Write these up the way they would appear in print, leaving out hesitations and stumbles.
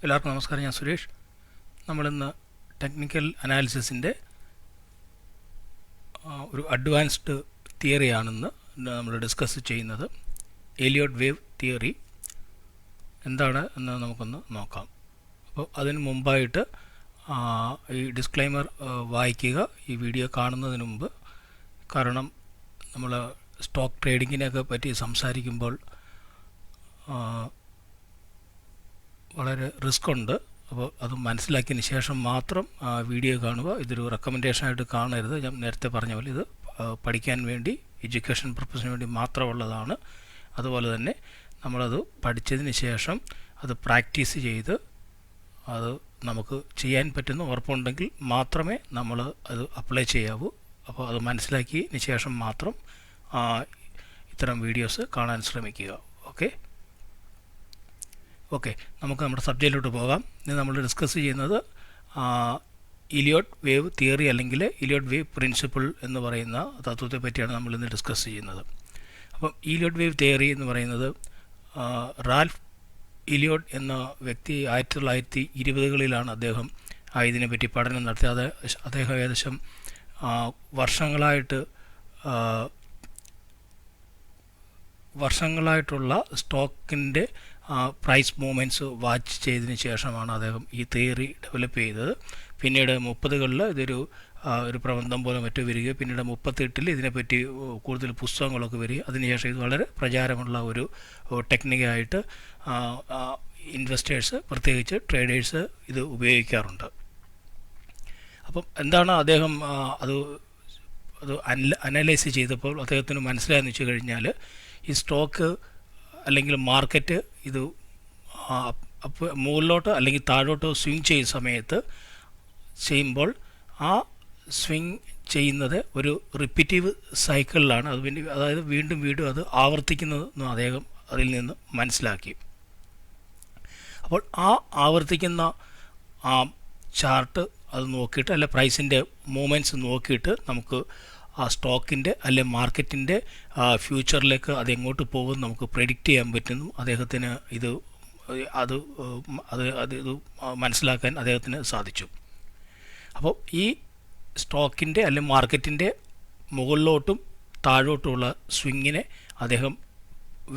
എല്ലാവർക്കും നമസ്കാരം. ഞാൻ സുരേഷ്. നമ്മളിന്ന് ടെക്നിക്കൽ അനാലിസിസിൻ്റെ ഒരു അഡ്വാൻസ്ഡ് തിയറിയാണെന്ന് നമ്മൾ ഡിസ്കസ് ചെയ്യുന്നത്. എലിയോട്ട് വേവ് തിയറി എന്താണ് എന്ന് നമുക്കൊന്ന് നോക്കാം. അപ്പോൾ അതിന് മുമ്പായിട്ട് ഈ ഡിസ്ക്ലൈമർ വായിക്കുക ഈ വീഡിയോ കാണുന്നതിന് മുമ്പ്. കാരണം നമ്മൾ സ്റ്റോക്ക് ട്രേഡിങ്ങിനെയൊക്കെ പറ്റി സംസാരിക്കുമ്പോൾ വളരെ റിസ്ക് ഉണ്ട്. അപ്പോൾ അത് മനസ്സിലാക്കിയതിന് ശേഷം മാത്രം വീഡിയോ കാണുക. ഇതൊരു റെക്കമെൻഡേഷനായിട്ട് കാണരുത്. ഞാൻ നേരത്തെ പറഞ്ഞ പോലെ ഇത് പഠിക്കാൻ വേണ്ടി, എഡ്യൂക്കേഷൻ പർപ്പസിന് വേണ്ടി മാത്രമുള്ളതാണ്. അതുപോലെ തന്നെ നമ്മളത് പഠിച്ചതിന് ശേഷം അത് പ്രാക്ടീസ് ചെയ്ത് അത് നമുക്ക് ചെയ്യാൻ പറ്റുന്ന ഉറപ്പുണ്ടെങ്കിൽ മാത്രമേ നമ്മൾ അത് അപ്ലൈ ചെയ്യാവൂ. അപ്പോൾ അത് മനസ്സിലാക്കിയതിന് ശേഷം മാത്രം ഇത്തരം വീഡിയോസ് കാണാൻ ശ്രമിക്കുക. ഓക്കെ, നമുക്ക് നമ്മുടെ സബ്ജക്റ്റിലോട്ട് പോകാം. ഇന്ന് നമ്മൾ ഡിസ്കസ് ചെയ്യുന്നത് ഇലിയോട്ട് വേവ് തിയറി അല്ലെങ്കിൽ ഇലിയോട്ട് വേവ് പ്രിൻസിപ്പിൾ എന്ന് പറയുന്ന തത്വത്തെ പറ്റിയാണ് നമ്മൾ ഇന്ന് ഡിസ്കസ് ചെയ്യുന്നത്. അപ്പം ഇലിയോട്ട് വേവ് തിയറി എന്ന് പറയുന്നത് റാൽഫ് ഇലിയോട്ട് എന്ന വ്യക്തി 1920-കളിലാണ് അദ്ദേഹം ഇതിനെപ്പറ്റി പഠനം നടത്തിയത്. അദ്ദേഹം ഏകദേശം വർഷങ്ങളായിട്ടുള്ള സ്റ്റോക്കിൻ്റെ പ്രൈസ് മൂവ്മെൻറ്റ്സ് വാച്ച് ചെയ്തതിന് ശേഷമാണ് അദ്ദേഹം ഈ തിയറി ഡെവലപ്പ് ചെയ്തത്. പിന്നീട് 30-കളിൽ ഇതൊരു പ്രബന്ധം പോലെ മറ്റോ വരികയും പിന്നീട് 38-ൽ ഇതിനെപ്പറ്റി കൂടുതൽ പുസ്തകങ്ങളൊക്കെ വരികയും അതിനുശേഷം ഇത് വളരെ പ്രചാരമുള്ള ഒരു ടെക്നിക്കായിട്ട് ഇൻവെസ്റ്റേഴ്സ്, പ്രത്യേകിച്ച് ട്രേഡേഴ്സ് ഇത് ഉപയോഗിക്കാറുണ്ട്. അപ്പം എന്താണ് അദ്ദേഹം അത് അനലൈസ് ചെയ്തപ്പോൾ അദ്ദേഹത്തിന് മനസ്സിലായെന്ന് വെച്ച് കഴിഞ്ഞാൽ ഈ സ്റ്റോക്ക് അല്ലെങ്കിൽ മാർക്കറ്റ് ഇത് മുകളിലോട്ട് അല്ലെങ്കിൽ താഴോട്ട് സ്വിങ് ചെയ്യുമ്പോൾ ആ സ്വിങ് ചെയ്യുന്നത് ഒരു റിപ്പീറ്റീവ് സൈക്കിളിലാണ്. അതായത് വീണ്ടും അത് ആവർത്തിക്കുന്നതെന്ന് അദ്ദേഹം അതിൽ നിന്ന് മനസ്സിലാക്കി. അപ്പോൾ ആ ആവർത്തിക്കുന്ന ആ ചാർട്ട് അത് നോക്കിയിട്ട് അല്ലെ പ്രൈസിൻ്റെ മൂവ്മെൻറ്റ്സ് നോക്കിയിട്ട് നമുക്ക് ആ സ്റ്റോക്കിൻ്റെ അല്ലെ മാർക്കറ്റിൻ്റെ ഫ്യൂച്ചറിലേക്ക് അതെങ്ങോട്ട് പോകും നമുക്ക് പ്രെഡിക്റ്റ് ചെയ്യാൻ പറ്റുന്നു. അദ്ദേഹത്തിന് ഇത് മനസ്സിലാക്കാൻ അദ്ദേഹത്തിന് സാധിച്ചു. അപ്പോൾ ഈ സ്റ്റോക്കിൻ്റെ അല്ലെ മാർക്കറ്റിൻ്റെ മുകളിലോട്ടും താഴോട്ടുമുള്ള സ്വിങ്ങിനെ അദ്ദേഹം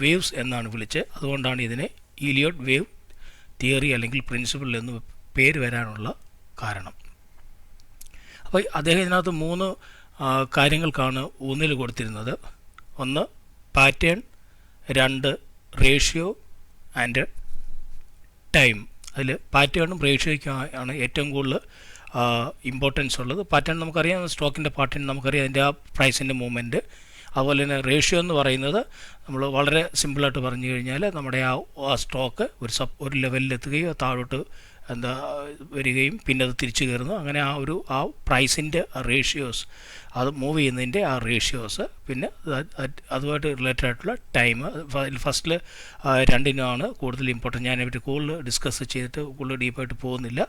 വേവ്സ് എന്നാണ് വിളിച്ചത്. അതുകൊണ്ടാണ് ഇതിനെ ഇലിയോട്ട് വേവ് തിയറി അല്ലെങ്കിൽ പ്രിൻസിപ്പിൾ എന്ന് പേര് വരാനുള്ള കാരണം. അപ്പോൾ അദ്ദേഹം ഇതിനകത്ത് 3 കാര്യങ്ങൾക്കാണ് ഊന്നൽ കൊടുത്തിരുന്നത്. 1 പാറ്റേൺ, 2 റേഷ്യോ ആൻഡ് ടൈം. അതിൽ പാറ്റേണും റേഷ്യോയ്ക്കും ആണ് ഏറ്റവും കൂടുതൽ ഇമ്പോർട്ടൻസ് ഉള്ളത്. പാറ്റേൺ നമുക്കറിയാം, സ്റ്റോക്കിൻ്റെ പാറ്റേൺ നമുക്കറിയാം, അതിൻ്റെ ആ പ്രൈസിൻ്റെ മൂവ്മെൻറ്റ്. അതുപോലെ തന്നെ റേഷ്യോ എന്ന് പറയുന്നത് നമ്മൾ വളരെ സിമ്പിളായിട്ട് പറഞ്ഞു കഴിഞ്ഞാൽ നമ്മുടെ ആ സ്റ്റോക്ക് ഒരു ലെവലിലെത്തുകയോ താഴോട്ട് വരികയും പിന്നെ അത് തിരിച്ചു കയറുന്നു. അങ്ങനെ ആ പ്രൈസിൻ്റെ റേഷ്യോസ്, അത് മൂവ് ചെയ്യുന്നതിൻ്റെ ആ റേഷ്യോസ്, പിന്നെ അതുമായിട്ട് റിലേറ്റഡ് ആയിട്ടുള്ള ടൈം. ഫസ്റ്റിൽ 2 കൂടുതൽ ഇമ്പോർട്ടൻറ്റ്. ഞാനതിനെപ്പറ്റി കൂടുതൽ ഡിസ്കസ് ചെയ്തിട്ട് കൂടുതൽ ഡീപ്പായിട്ട് പോകുന്നില്ല,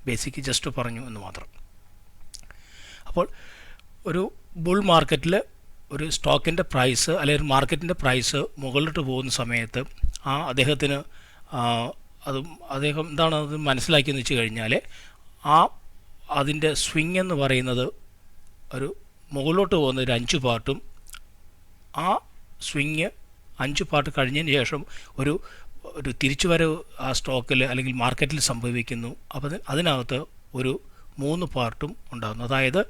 ബേസിക് ജസ്റ്റ് പറഞ്ഞു എന്ന് മാത്രം. അപ്പോൾ ഒരു ബുൾ മാർക്കറ്റിൽ ഒരു സ്റ്റോക്കിൻ്റെ പ്രൈസ് അല്ലെങ്കിൽ മാർക്കറ്റിൻ്റെ പ്രൈസ് മുകളിലോട്ട് പോകുന്ന സമയത്ത് അദ്ദേഹത്തിന് അദ്ദേഹം എന്താണ് അത് മനസ്സിലാക്കിയെന്ന് വെച്ച് കഴിഞ്ഞാൽ അതിൻ്റെ സ്വിങ് എന്ന് പറയുന്നത് ഒരു മുകളിലോട്ട് പോകുന്ന ഒരു 5 പാർട്ടും ആ സ്വിങ് 5 പാർട്ട് കഴിഞ്ഞതിന് ശേഷം ഒരു തിരിച്ചുവരവ് ആ സ്റ്റോക്കിൽ അല്ലെങ്കിൽ മാർക്കറ്റിൽ സംഭവിക്കുന്നു. അപ്പോൾ അതിനകത്ത് ഒരു 3 പാർട്ടും ഉണ്ടാകുന്നു. അതായത്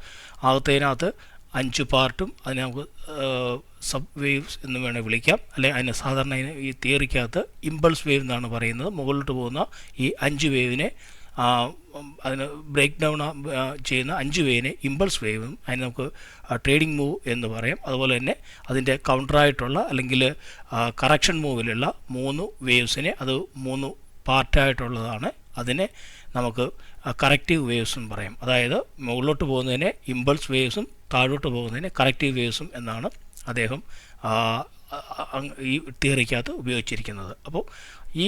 അതിനകത്ത് 5 പാർട്ടും അതിനെ നമുക്ക് സബ് വേവ്സ് എന്ന് വേണേൽ വിളിക്കാം. അല്ലെങ്കിൽ അതിന് സാധാരണ ഈ തിയറിക്കകത്ത് ഇമ്പൾസ് വേവ് എന്നാണ് പറയുന്നത്. മുകളിലോട്ട് പോകുന്ന ഈ 5 വേവിനെ അതിന് ബ്രേക്ക് ഡൗൺ ചെയ്യുന്ന 5 വേവിനെ ഇമ്പൾസ് വേവും, അതിന് നമുക്ക് ട്രേഡിംഗ് മൂവ് എന്ന് പറയാം. അതുപോലെ തന്നെ അതിൻ്റെ കൗണ്ടറായിട്ടുള്ള അല്ലെങ്കിൽ കറക്ഷൻ മൂവിലുള്ള 3 വേവ്സിനെ, അത് 3 പാർട്ടായിട്ടുള്ളതാണ്, അതിനെ നമുക്ക് കറക്റ്റീവ് വേവ്സും പറയാം. അതായത് മുകളിലോട്ട് പോകുന്നതിനെ ഇമ്പൾസ് വേവ്സും താഴോട്ട് പോകുന്നതിനെ കറക്റ്റീവ് വേവ്സും എന്നാണ് അദ്ദേഹം ഈ തിയറിക്കകത്ത് ഉപയോഗിച്ചിരിക്കുന്നത്. അപ്പോൾ ഈ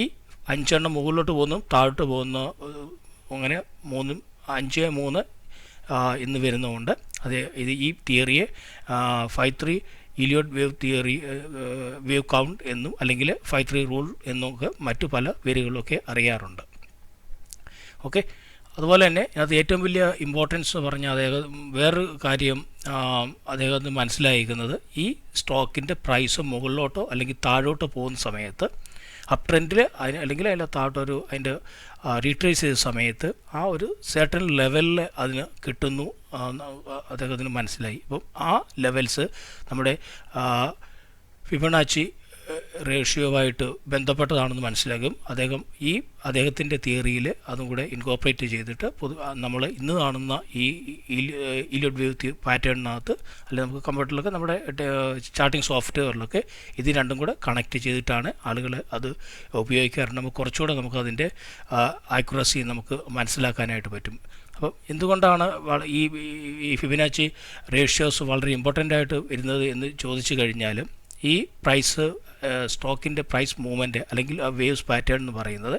5 മുകളിലോട്ട് പോകുന്നു, താഴോട്ട് പോകുന്ന അങ്ങനെ 3 5 3 എന്ന് വരുന്നതുകൊണ്ട് ഈ തിയറിയെ 5-3 ഇലിയോട്ട് വേവ് തിയറി, വേവ് കൗണ്ട് എന്നും അല്ലെങ്കിൽ 5-3 റൂൾ എന്നൊക്കെ മറ്റു പല പേരുകളൊക്കെ അറിയാറുണ്ട്. ഓക്കെ. അതുപോലെ തന്നെ അതിനകത്ത് ഏറ്റവും വലിയ ഇമ്പോർട്ടൻസ് എന്ന് പറഞ്ഞാൽ വേറൊരു കാര്യം അദ്ദേഹത്തിന് മനസ്സിലായിരിക്കുന്നത്, ഈ സ്റ്റോക്കിൻ്റെ പ്രൈസ് മുകളിലോട്ടോ അല്ലെങ്കിൽ താഴോട്ടോ പോകുന്ന സമയത്ത് അപ് ട്രെൻഡിൽ അല്ലെങ്കിൽ അതിൻ്റെ താഴോട്ടൊരു അതിൻ്റെ റീട്രേസ് ചെയ്ത സമയത്ത് ആ ഒരു സെർട്ടൺ ലെവലിൽ അതിന് കിട്ടുന്നു അദ്ദേഹത്തിന് മനസ്സിലായി. അപ്പം ആ ലെവൽസ് നമ്മുടെ ഫിബൊനാച്ചി റേഷ്യോവായിട്ട് ബന്ധപ്പെട്ടതാണെന്ന് മനസ്സിലാകും. അദ്ദേഹത്തിൻ്റെ തിയറിയിൽ അതും കൂടെ ഇൻകോപ്പറേറ്റ് ചെയ്തിട്ട് നമ്മൾ ഇന്ന് കാണുന്ന ഈ ഇലിയോട്ട് വേവ് പാറ്റേണിനകത്ത് അല്ലെങ്കിൽ നമുക്ക് കമ്പ്യൂട്ടറിലൊക്കെ നമ്മുടെ ചാർട്ടിംഗ് സോഫ്റ്റ്വെയറിലൊക്കെ ഇത് രണ്ടും കൂടെ കണക്ട് ചെയ്തിട്ടാണ് ആളുകൾ അത് ഉപയോഗിക്കാറുണ്ട്. നമുക്ക് കുറച്ചുകൂടെ നമുക്കതിൻ്റെ ആക്യുറസി നമുക്ക് മനസ്സിലാക്കാനായിട്ട് പറ്റും. അപ്പം എന്തുകൊണ്ടാണ് ഈ ഫിബൊനാച്ചി റേഷ്യോസ് വളരെ ഇമ്പോർട്ടൻ്റ് ആയിട്ട് വരുന്നത് എന്ന് ചോദിച്ചു കഴിഞ്ഞാൽ, ഈ പ്രൈസ് സ്റ്റോക്കിൻ്റെ പ്രൈസ് മൂവ്മെൻറ്റ് അല്ലെങ്കിൽ ആ വേവ്സ് പാറ്റേൺ എന്ന് പറയുന്നത്,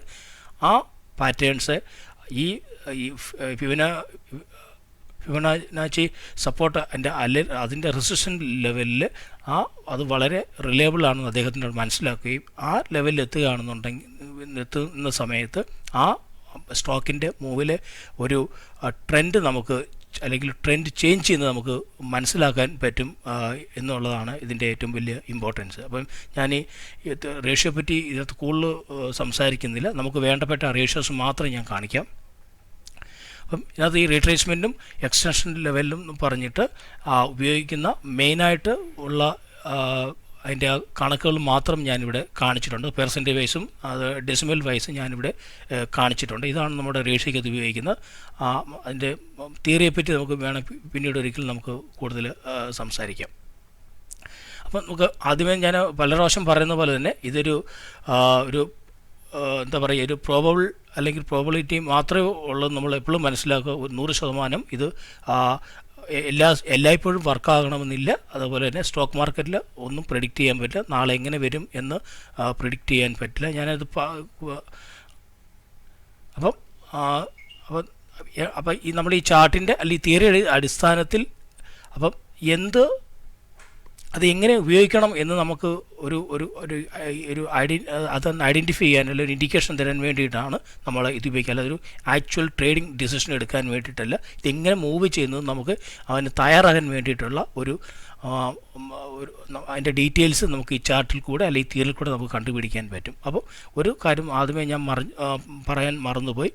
ആ പാറ്റേൺസ് ഈ ഫിബൊനാച്ചി സപ്പോർട്ട് അതിൻ്റെ റെസിസ്റ്റൻസ് ലെവലിൽ അത് വളരെ റിലയബിൾ ആണെന്ന് അദ്ദേഹത്തിനോട് മനസ്സിലാക്കുകയും ആ ലെവലിൽ എത്തുന്ന സമയത്ത് ആ സ്റ്റോക്കിൻ്റെ മൂവിലെ ഒരു ട്രെൻഡ് നമുക്ക് അല്ലെങ്കിൽ ട്രെൻഡ് ചേഞ്ച് ചെയ്യുന്നത് നമുക്ക് മനസ്സിലാക്കാൻ പറ്റും എന്നുള്ളതാണ് ഇതിൻ്റെ ഏറ്റവും വലിയ ഇമ്പോർട്ടൻസ്. അപ്പം ഞാൻ ഈ റേഷ്യോ പറ്റി ഇതിനകത്ത് കൂടുതൽ സംസാരിക്കുന്നില്ല. നമുക്ക് വേണ്ടപ്പെട്ട റേഷ്യോസ് മാത്രം ഞാൻ കാണിക്കാം. അപ്പം ഇതിനകത്ത് ഈ റീട്രേസ്മെൻറ്റും എക്സ്റ്റൻഷൻ ലെവലിലും പറഞ്ഞിട്ട് ഉപയോഗിക്കുന്ന മെയിനായിട്ട് ഉള്ള അതിൻ്റെ കണക്കുകൾ മാത്രം ഞാനിവിടെ കാണിച്ചിട്ടുണ്ട്. പെർസെൻറ്റേജ് വൈസും അത് ഡെസിമൽ വൈസും ഞാനിവിടെ കാണിച്ചിട്ടുണ്ട്. ഇതാണ് നമ്മുടെ റേഷ്യോയ്ക്കകത്ത് ഉപയോഗിക്കുന്നത്. അതിൻ്റെ തിയറിയെപ്പറ്റി നമുക്ക് പിന്നീട് ഒരിക്കലും നമുക്ക് കൂടുതൽ സംസാരിക്കാം. അപ്പം നമുക്ക് ആദ്യമേ ഞാൻ പല പ്രാവശ്യം പറയുന്ന പോലെ തന്നെ ഇതൊരു എന്താ പറയുക, ഒരു പ്രോബബിൾ അല്ലെങ്കിൽ പ്രോബബിലിറ്റി മാത്രമേ ഉള്ളൂ. നമ്മൾ എപ്പോഴും മനസ്സിലാക്കുക 100% ഇത് എല്ലായ്പ്പോഴും വർക്കാകണമെന്നില്ല. അതുപോലെ തന്നെ സ്റ്റോക്ക് മാർക്കറ്റിൽ ഒന്നും പ്രെഡിക്റ്റ് ചെയ്യാൻ പറ്റില്ല. നാളെ എങ്ങനെ വരും എന്ന് പ്രെഡിക്റ്റ് ചെയ്യാൻ പറ്റില്ല. ഞാനത് അപ്പം ഈ നമ്മുടെ ഈ ചാർട്ടിൻ്റെ അല്ലെങ്കിൽ തിയറിയുടെ അടിസ്ഥാനത്തിൽ അത് എങ്ങനെ ഉപയോഗിക്കണം എന്ന് നമുക്ക് അതൊന്ന് ഐഡൻറ്റിഫൈ ചെയ്യാൻ അല്ലെങ്കിൽ ഒരു ഇൻഡിക്കേഷൻ തരാൻ വേണ്ടിയിട്ടാണ് നമ്മൾ ഇത് ഉപയോഗിക്കുക. അല്ലാതെ ഒരു ആക്ച്വൽ ട്രേഡിംഗ് ഡിസിഷൻ എടുക്കാൻ വേണ്ടിയിട്ടല്ല. ഇതെങ്ങനെ മൂവ് ചെയ്യുന്നത് നമുക്ക് അവന് തയ്യാറാകാൻ വേണ്ടിയിട്ടുള്ള അതിൻ്റെ ഡീറ്റെയിൽസ് നമുക്ക് ഈ ചാർട്ടിൽ കൂടെ അല്ലെങ്കിൽ ഈ തിയറിൽ കൂടെ നമുക്ക് കണ്ടുപിടിക്കാൻ പറ്റും. അപ്പോൾ ഒരു കാര്യം ആദ്യമേ ഞാൻ പറയാൻ മറന്നുപോയി.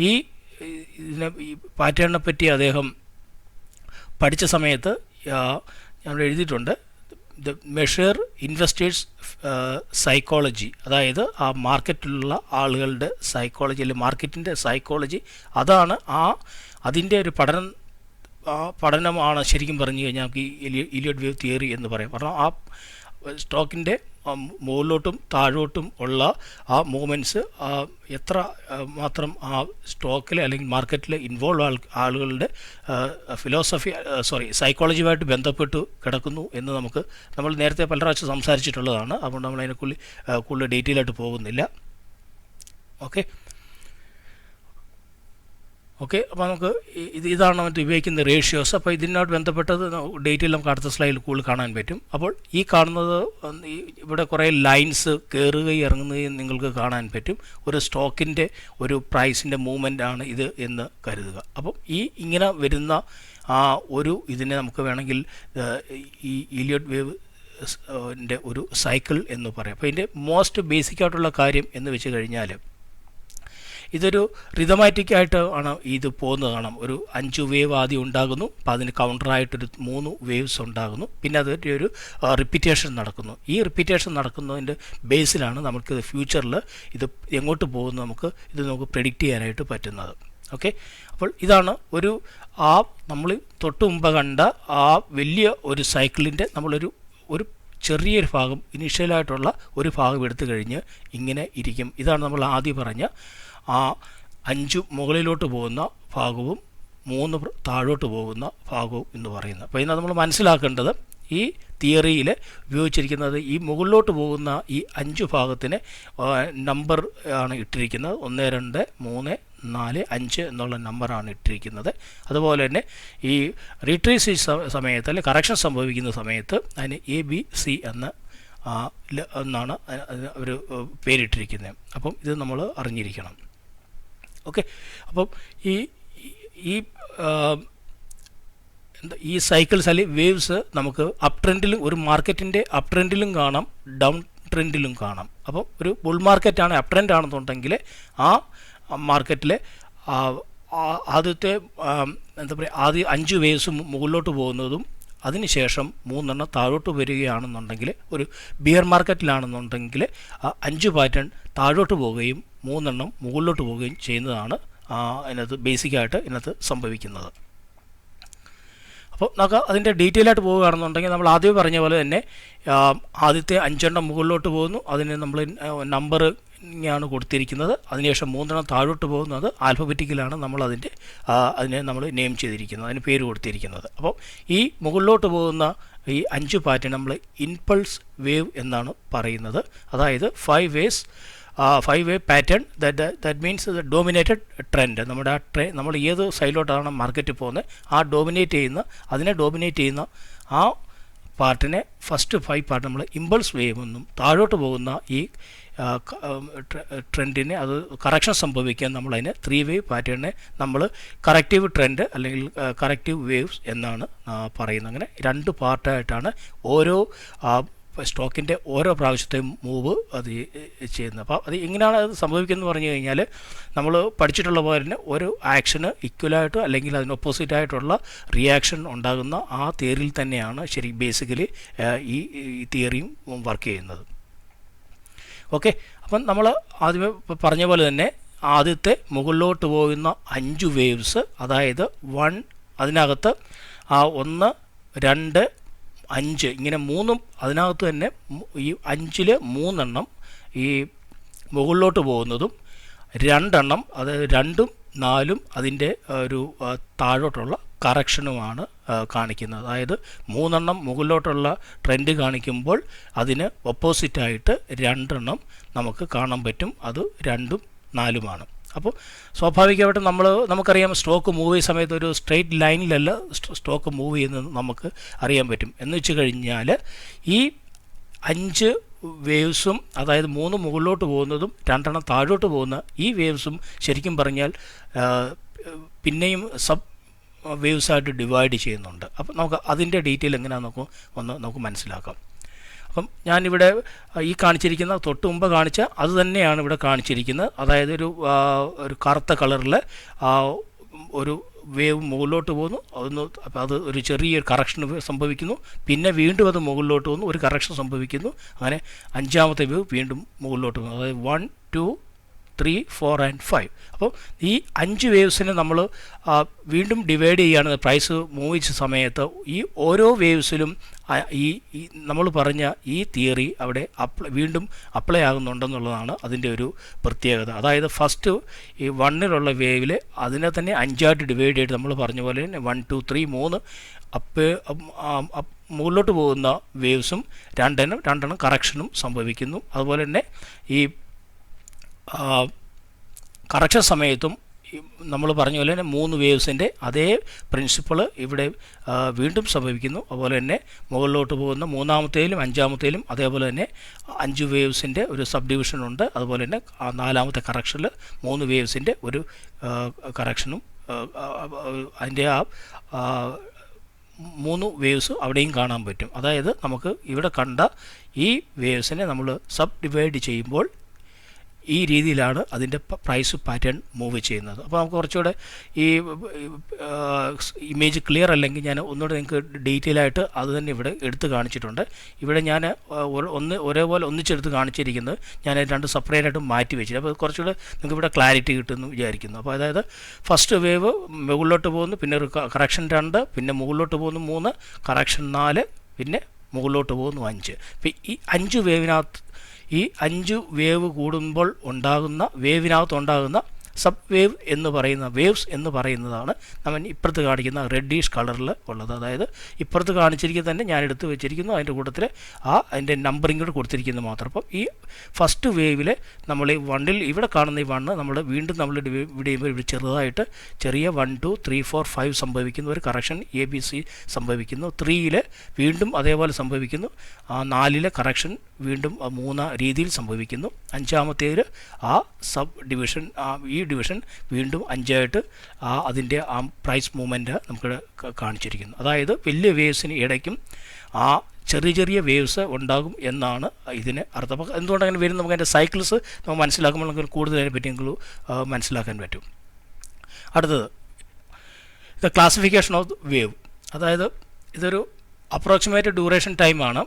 ഈ പാറ്റേണിനെ പറ്റി അദ്ദേഹം പഠിച്ച സമയത്ത് ഞാൻ എഴുതിയിട്ടുണ്ട്, ദ മെഷർ ഇൻവെസ്റ്റേഴ്സ് സൈക്കോളജി, അതായത് ആ മാർക്കറ്റിലുള്ള ആളുകളുടെ സൈക്കോളജി അല്ലെങ്കിൽ മാർക്കറ്റിൻ്റെ സൈക്കോളജി, അതാണ് അതിൻ്റെ ഒരു പഠനമാണ് ശരിക്കും പറഞ്ഞു കഴിഞ്ഞാൽ നമുക്ക് ഈ ഇലിയോട്ട് വേവ് തിയറി എന്ന് പറയും. കാരണം ആ സ്റ്റോക്കിൻ്റെ മുകളിലോട്ടും താഴോട്ടും ഉള്ള ആ മൂവ്മെൻറ്റ്സ് എത്ര മാത്രം ആ സ്റ്റോക്കിൽ അല്ലെങ്കിൽ മാർക്കറ്റിൽ ഇൻവോൾവ് ആളുകളുടെ സൈക്കോളജിയുമായിട്ട് ബന്ധപ്പെട്ട് കിടക്കുന്നു എന്ന് നമ്മൾ നേരത്തെ പല പ്രാവശ്യം സംസാരിച്ചിട്ടുള്ളതാണ്. അതുകൊണ്ട് നമ്മൾ അതിനെക്കുറിച്ച് കൂടുതൽ ഡീറ്റെയിൽ ആയിട്ട് പോകുന്നില്ല. ഓക്കെ. അപ്പോൾ നമുക്ക് ഇതാണ് മറ്റു ഉപയോഗിക്കുന്ന റേഷ്യോസ്. അപ്പോൾ ഇതിനോട് ബന്ധപ്പെട്ടത് ഡീറ്റെയിൽ നമുക്ക് അടുത്ത സ്ലൈഡിൽ കൂടുതൽ കാണാൻ പറ്റും. അപ്പോൾ ഈ കാണുന്നത് ഇവിടെ കുറേ ലൈൻസ് കയറുകയും ഇറങ്ങുകയും നിങ്ങൾക്ക് കാണാൻ പറ്റും. ഒരു സ്റ്റോക്കിൻ്റെ ഒരു പ്രൈസിൻ്റെ മൂവ്മെൻ്റ് ആണ് ഇത് എന്ന് കരുതുക. അപ്പം ഇങ്ങനെ വരുന്ന ഇതിനെ നമുക്ക് വേണമെങ്കിൽ ഈ ഇലിയോട്ട് വേവ് ഒരു സൈക്കിൾ എന്ന് പറയാം. അപ്പോൾ ഇതിൻ്റെ മോസ്റ്റ് ബേസിക് ആയിട്ടുള്ള കാര്യം എന്ന് വെച്ച് കഴിഞ്ഞാൽ, ഇതൊരു റിതമാറ്റിക്കായിട്ട് ആണ് ഇത് പോകുന്നത് കാണാം. ഒരു 5 വേവ് ആദ്യം ഉണ്ടാകുന്നു. അപ്പോൾ അതിന് കൗണ്ടറായിട്ടൊരു 3 വേവ്സ് ഉണ്ടാകുന്നു. പിന്നെ അതിൻ്റെ ഒരു റിപ്പീറ്റേഷൻ നടക്കുന്നു. ഈ റിപ്പീറ്റേഷൻ നടക്കുന്നതിൻ്റെ ബേസിലാണ് നമുക്ക് ഫ്യൂച്ചറിൽ ഇത് എങ്ങോട്ട് പോകുന്നു നമുക്ക് പ്രെഡിക്റ്റ് ചെയ്യാനായിട്ട് പറ്റുന്നത്. ഓക്കെ. അപ്പോൾ ഇതാണ് നമ്മൾ തൊട്ട് മുമ്പ് കണ്ട ആ വലിയ ഒരു സൈക്കിളിൻ്റെ നമ്മളൊരു ചെറിയൊരു ഭാഗം, ഇനീഷ്യലായിട്ടുള്ള ഒരു ഭാഗം എടുത്തു കഴിഞ്ഞ് ഇങ്ങനെ ഇരിക്കും. ഇതാണ് നമ്മൾ ആദ്യം പറഞ്ഞ 5 മുകളിലോട്ട് പോകുന്ന ഭാഗവും 3 താഴോട്ട് പോകുന്ന ഭാഗവും എന്ന് പറയുന്നത്. അപ്പോൾ ഇതിനകത്ത് നമ്മൾ മനസ്സിലാക്കേണ്ടത്, ഈ തിയറിയിൽ ഉപയോഗിച്ചിരിക്കുന്നത് ഈ മുകളിലോട്ട് പോകുന്ന ഈ 5 ഭാഗത്തിന് നമ്പർ ആണ് ഇട്ടിരിക്കുന്നത്. 1, 2, 3, 4, 5 എന്നുള്ള നമ്പറാണ് ഇട്ടിരിക്കുന്നത്. അതുപോലെ തന്നെ ഈ റീട്രേസ് സമയത്ത് അല്ലെങ്കിൽ കറക്ഷൻ സംഭവിക്കുന്ന സമയത്ത് അതിന് ABC എന്നാണ് അവർ പേരിട്ടിരിക്കുന്നത്. അപ്പം ഇത് നമ്മൾ അറിഞ്ഞിരിക്കണം. ഓക്കെ. അപ്പം ഈ ഈ ഈ സൈക്കിൾസ് അല്ലെങ്കിൽ വേവ്സ് നമുക്ക് അപ് ട്രെൻഡിലും ഒരു മാർക്കറ്റിൻ്റെ അപ് ട്രെൻഡിലും കാണാം, ഡൗൺ ട്രെൻഡിലും കാണാം. അപ്പം ഒരു ബുൾ മാർക്കറ്റാണ്, അപ് ട്രെൻഡ് ആണെന്നുണ്ടെങ്കിൽ ആ മാർക്കറ്റിലെ ആദ്യത്തെ എന്താ പറയുക, ആദ്യം 5 വേവ്സ് മുകളിലോട്ട് പോകുന്നതും അതിനുശേഷം 3 താഴോട്ട് വരികയാണെന്നുണ്ടെങ്കിൽ, ഒരു ബിയർ മാർക്കറ്റിലാണെന്നുണ്ടെങ്കിൽ 5 പാറ്റേൺ താഴോട്ട് പോവുകയും 3 മുകളിലോട്ട് പോവുകയും ചെയ്യുന്നതാണ് ഇതിനകത്ത് ബേസിക്കായിട്ട് ഇതിനകത്ത് സംഭവിക്കുന്നത്. അപ്പോൾ നമുക്ക് അതിൻ്റെ ഡീറ്റെയിൽ ആയിട്ട് പോവുകയാണെന്നുണ്ടെങ്കിൽ, നമ്മൾ ആദ്യമേ പറഞ്ഞ പോലെ തന്നെ ആദ്യത്തെ 5 മുകളിലോട്ട് പോകുന്നു, അതിന് നമ്മൾ നമ്പർ ാണ് കൊടുത്തിരിക്കുന്നത്. അതിനുശേഷം 3 താഴോട്ട് പോകുന്നത് ആൽഫബറ്റിക്കലാണ് അതിനെ നമ്മൾ നെയിം ചെയ്തിരിക്കുന്നത്, അതിന് പേര് കൊടുത്തിരിക്കുന്നത്. അപ്പോൾ ഈ മുകളിലോട്ട് പോകുന്ന ഈ 5 പാറ്റേൺ നമ്മൾ ഇൻപൾസ് വേവ് എന്നാണ് പറയുന്നത്. അതായത് 5 wave pattern. That means the dominated trend. നമ്മുടെ നമ്മൾ ഏത് സൈഡിലോട്ടാണ് മാർക്കറ്റ് പോകുന്നത്, അതിനെ ഡോമിനേറ്റ് ചെയ്യുന്ന ആ പാർട്ടിനെ ഫസ്റ്റ് 5 പാർട്ട് നമ്മൾ ഇമ്പൾസ് വേവ് എന്നും, താഴോട്ട് പോകുന്ന ഈ ട്രെൻഡിനെ അത് കറക്ഷൻ സംഭവിക്കാൻ നമ്മളതിനെ 3 വേവ് പാറ്റേണിനെ നമ്മൾ കറക്റ്റീവ് ട്രെൻഡ് അല്ലെങ്കിൽ കറക്റ്റീവ് വേവ്സ് എന്നാണ് പറയുന്നത്. അങ്ങനെ 2 പാർട്ടായിട്ടാണ് ഓരോ സ്റ്റോക്കിൻ്റെ ഓരോ പ്രാവശ്യത്തെയും മൂവ് അത് ചെയ്യുന്നത്. അപ്പോൾ അത് എങ്ങനെയാണ് അത് സംഭവിക്കുന്നത് പറഞ്ഞു കഴിഞ്ഞാൽ, നമ്മൾ പഠിച്ചിട്ടുള്ള പോലെ തന്നെ ഒരു ആക്ഷന് ഈക്വലായിട്ട് അല്ലെങ്കിൽ അതിന് ഓപ്പോസിറ്റായിട്ടുള്ള റിയാക്ഷൻ ഉണ്ടാകുന്ന ആ തിയറിയിൽ തന്നെയാണ് ബേസിക്കലി ഈ തിയറിയും വർക്ക് ചെയ്യുന്നത്. ഓക്കെ. അപ്പം നമ്മൾ ആദ്യമേ പറഞ്ഞ പോലെ തന്നെ ആദ്യത്തെ മുകളിലോട്ട് പോകുന്ന 5 വേവ്സ്, അതായത് 1, അതിനകത്ത് 1, 2, 5 ഇങ്ങനെ 3 അതിനകത്ത് തന്നെ ഈ 5-ൽ 3 ഈ മുകളിലോട്ട് പോകുന്നതും 2 അതായത് 2ഉം 4ഉം അതിൻ്റെ ഒരു താഴോട്ടുള്ള കറക്ഷനുമാണ് കാണിക്കുന്നത്. അതായത് 3 മുകളിലോട്ടുള്ള ട്രെൻഡ് കാണിക്കുമ്പോൾ അതിന് ഓപ്പോസിറ്റായിട്ട് 2 നമുക്ക് കാണാൻ പറ്റും. അത് 2ഉം 4ഉമാണ്. അപ്പോൾ സ്വാഭാവികമായിട്ടും നമുക്കറിയാം, സ്റ്റോക്ക് മൂവ് ചെയ്യുന്ന സമയത്ത് ഒരു സ്ട്രെയിറ്റ് ലൈനിലല്ല സ്റ്റോക്ക് മൂവ് ചെയ്യുന്നത് നമുക്ക് അറിയാൻ പറ്റും. എന്ന് വെച്ച് കഴിഞ്ഞാൽ ഈ 5 വേവ്സും, അതായത് 3 മുകളിലോട്ട് പോകുന്നതും 2 താഴോട്ട് പോകുന്ന ഈ വേവ്സും ശരിക്കും പറഞ്ഞാൽ പിന്നെയും സബ് വേവ്സായിട്ട് ഡിവൈഡ് ചെയ്യുന്നുണ്ട്. അപ്പം നമുക്ക് അതിൻ്റെ ഡീറ്റെയിൽ എങ്ങനെയാണെന്ന് നമുക്ക് മനസ്സിലാക്കാം. അപ്പം ഞാനിവിടെ ഈ കാണിച്ചിരിക്കുന്ന തൊട്ട് മുമ്പ് കാണിച്ച അത് തന്നെയാണ് ഇവിടെ കാണിച്ചിരിക്കുന്നത്. അതായത് ഒരു കറുത്ത കളറിൽ ഒരു വേവ് മുകളിലോട്ട് പോകുന്നു, അത് ഒരു ചെറിയൊരു കറക്ഷൻ സംഭവിക്കുന്നു, പിന്നെ വീണ്ടും അത് മുകളിലോട്ട് പോകുന്നു, ഒരു കറക്ഷൻ സംഭവിക്കുന്നു, അങ്ങനെ 5ാമത്തെ വേവ് വീണ്ടും മുകളിലോട്ട് പോകുന്നു. അതായത് 1, 2, 3, 4 and 5. അപ്പോൾ ഈ 5 വേവ്സിനെ നമ്മൾ വീണ്ടും ഡിവൈഡ് ചെയ്യുകയാണ് പ്രൈസ് മൂവ് ചെയ്ത സമയത്ത്. ഈ ഓരോ വേവ്സിലും ഈ നമ്മൾ പറഞ്ഞ ഈ തിയറി അവിടെ വീണ്ടും അപ്ലൈ ആകുന്നുണ്ടെന്നുള്ളതാണ് അതിൻ്റെ ഒരു പ്രത്യേകത. അതായത് ഫസ്റ്റ് ഈ 1-ലുള്ള വേവിൽ അതിനെ തന്നെ 5ആയിട്ട് ഡിവൈഡ് ചെയ്തിട്ട് നമ്മൾ പറഞ്ഞ പോലെ തന്നെ 1, 2, 3 മുകളിലോട്ട് പോകുന്ന വേവ്സും 2 കറക്ഷനും സംഭവിക്കുന്നു. അതുപോലെ തന്നെ ഈ കറക്ഷൻ സമയത്തും നമ്മൾ പറഞ്ഞ പോലെ തന്നെ 3 വേവ്സിൻ്റെ അതേ പ്രിൻസിപ്പിൾ ഇവിടെ വീണ്ടും സംഭവിക്കുന്നു. അതുപോലെ തന്നെ മുകളിലോട്ട് പോകുന്ന 3ാമത്തേലും 5ാമത്തേലും അതേപോലെ തന്നെ 5 വേവ്സിൻ്റെ ഒരു സബ് ഡിവിഷനുണ്ട്. അതുപോലെ തന്നെ 4ാമത്തെ കറക്ഷനിൽ 3 വേവ്സിൻ്റെ ഒരു കറക്ഷനും അതിൻ്റെ 3 വേവ്സ് അവിടെയും കാണാൻ പറ്റും. അതായത് നമുക്ക് ഇവിടെ കണ്ട ഈ വേവ്സിനെ നമ്മൾ സബ് ഡിവൈഡ് ചെയ്യുമ്പോൾ ഈ രീതിയിലാണ് അതിൻ്റെ പ്രൈസ് പാറ്റേൺ മൂവ് ചെയ്യുന്നത്. അപ്പോൾ നമുക്ക് കുറച്ചുകൂടെ ഈ ഇമേജ് ക്ലിയർ അല്ലെങ്കിൽ ഞാൻ ഒന്നുകൂടെ നിങ്ങൾക്ക് ഡീറ്റെയിൽ ആയിട്ട് അത് തന്നെ ഇവിടെ എടുത്ത് കാണിച്ചിട്ടുണ്ട്. ഇവിടെ ഞാൻ ഒരേപോലെ ഒന്നിച്ചെടുത്ത് കാണിച്ചിരിക്കുന്നത് ഞാൻ 2 സെപ്പറേറ്റ് ആയിട്ട് മാറ്റി വെച്ചിട്ട്, അപ്പോൾ കുറച്ചുകൂടെ നിങ്ങൾക്ക് ഇവിടെ ക്ലാരിറ്റി കിട്ടുമെന്ന് വിചാരിക്കുന്നു. അപ്പോൾ അതായത് ഫസ്റ്റ് വേവ് മുകളിലോട്ട് പോകുന്നു, പിന്നെ ഒരു കറക്ഷൻ 2, പിന്നെ മുകളിലോട്ട് പോകുന്നു 3, കറക്ഷൻ 4, പിന്നെ മുകളിലോട്ട് പോകുന്നു 5. അപ്പോൾ ഈ 5 വേവിനകത്ത് ഈ 5 വേവ് കൂടുമ്പോൾ വേവിനകത്തുണ്ടാകുന്ന സബ് വേവ് എന്ന് പറയുന്ന വേവ്സ് എന്ന് പറയുന്നതാണ് നമ്മൾ ഇപ്പുറത്ത് കാണിക്കുന്ന റെഡിഷ് കളറിൽ ഉള്ളത്. അതായത് ഇപ്പുറത്ത് കാണിച്ചിരിക്കുന്നത് തന്നെ ഞാൻ എടുത്ത് വെച്ചിരിക്കുന്നു, അതിൻ്റെ കൂട്ടത്തിൽ അതിൻ്റെ നമ്പറിംഗ് കൂടെ കൊടുത്തിരിക്കുന്നത് മാത്രം. അപ്പം ഈ ഫസ്റ്റ് വേവിൽ നമ്മൾ ഈ 1-ൽ ഇവിടെ കാണുന്ന ഈ 1 നമ്മൾ വീണ്ടും നമ്മൾ ഇവിടെ ചെയ്യുമ്പോൾ ഇവിടെ ചെറുതായിട്ട് ചെറിയ 1, 2, 3, 4, 5 സംഭവിക്കുന്നു, ഒരു കറക്ഷൻ ABC സംഭവിക്കുന്നു. 3-ൽ വീണ്ടും അതേപോലെ സംഭവിക്കുന്നു. 4-ലെ കറക്ഷൻ വീണ്ടും 3 രീതിയിൽ സംഭവിക്കുന്നു. 5ാമത്തേതിൽ ആ സബ് ഡിവിഷൻ ഈ ഡിവിഷൻ വീണ്ടും 5 അതിൻ്റെ ആ പ്രൈസ് മൂവ്മെൻറ്റ് നമുക്ക് കാണിച്ചിരിക്കുന്നു. അതായത് വലിയ വേവ്സിന് ഇടയ്ക്കും ആ ചെറിയ ചെറിയ വേവ്സ് ഉണ്ടാകും എന്നാണ് ഇതിന് അർത്ഥം. അപ്പോൾ എന്തുകൊണ്ട് അങ്ങനെ വരും, നമുക്ക് അതിൻ്റെ സൈക്കിൾസ് നമുക്ക് മനസ്സിലാക്കുമ്പോൾ നമുക്ക് കൂടുതൽ അതിനെപ്പറ്റി നിങ്ങൾക്ക് മനസ്സിലാക്കാൻ പറ്റും. അടുത്തത് ദ ക്ലാസിഫിക്കേഷൻ ഓഫ് വേവ്. അതായത് ഇതൊരു അപ്രോക്സിമേറ്റ് ഡ്യൂറേഷൻ ടൈമാണ്.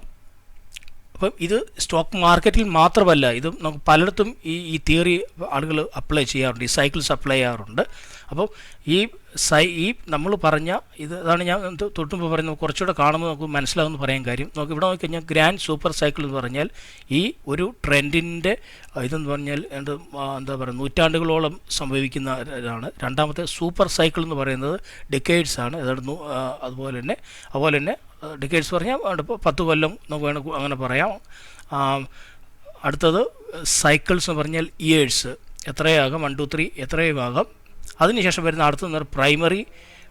അപ്പം ഇത് സ്റ്റോക്ക് മാർക്കറ്റിൽ മാത്രമല്ല, ഇത് നമുക്ക് പലയിടത്തും ഈ തിയറി ആളുകൾ അപ്ലൈ ചെയ്യാറുണ്ട്, ഈ സൈക്കിൾസ് അപ്ലൈ ചെയ്യാറുണ്ട്. അപ്പം ഈ നമ്മൾ പറഞ്ഞ ഇതാണ് ഞാൻ തൊട്ടുമ്പോൾ പറയുന്നത്, കുറച്ചുകൂടെ കാണുമ്പോൾ നമുക്ക് മനസ്സിലാകുമെന്ന് പറയാൻ കാര്യം. നമുക്ക് ഇവിടെ നോക്കിക്കഴിഞ്ഞാൽ ഗ്രാൻഡ് സൂപ്പർ സൈക്കിൾ എന്ന് പറഞ്ഞാൽ ഈ ഒരു ട്രെൻഡിൻ്റെ ഇതെന്ന് പറഞ്ഞാൽ എന്താ പറയുക, നൂറ്റാണ്ടുകളോളം സംഭവിക്കുന്ന ഇതാണ്. രണ്ടാമത്തെ സൂപ്പർ സൈക്കിൾ എന്ന് പറയുന്നത് ഡെക്കേഡ്സ് ആണ്. അതുപോലെ തന്നെ ഡിക്കേഡ്സ് പറഞ്ഞാൽ 10 കൊല്ലം നമുക്ക് വേണം അങ്ങനെ പറയാം. അടുത്തത് സൈക്കിൾസ് എന്ന് പറഞ്ഞാൽ ഇയേഴ്സ്, എത്രയാകാം, 1 2 3 എത്രയും ആകാം. അതിനുശേഷം വരുന്ന അടുത്ത പ്രൈമറി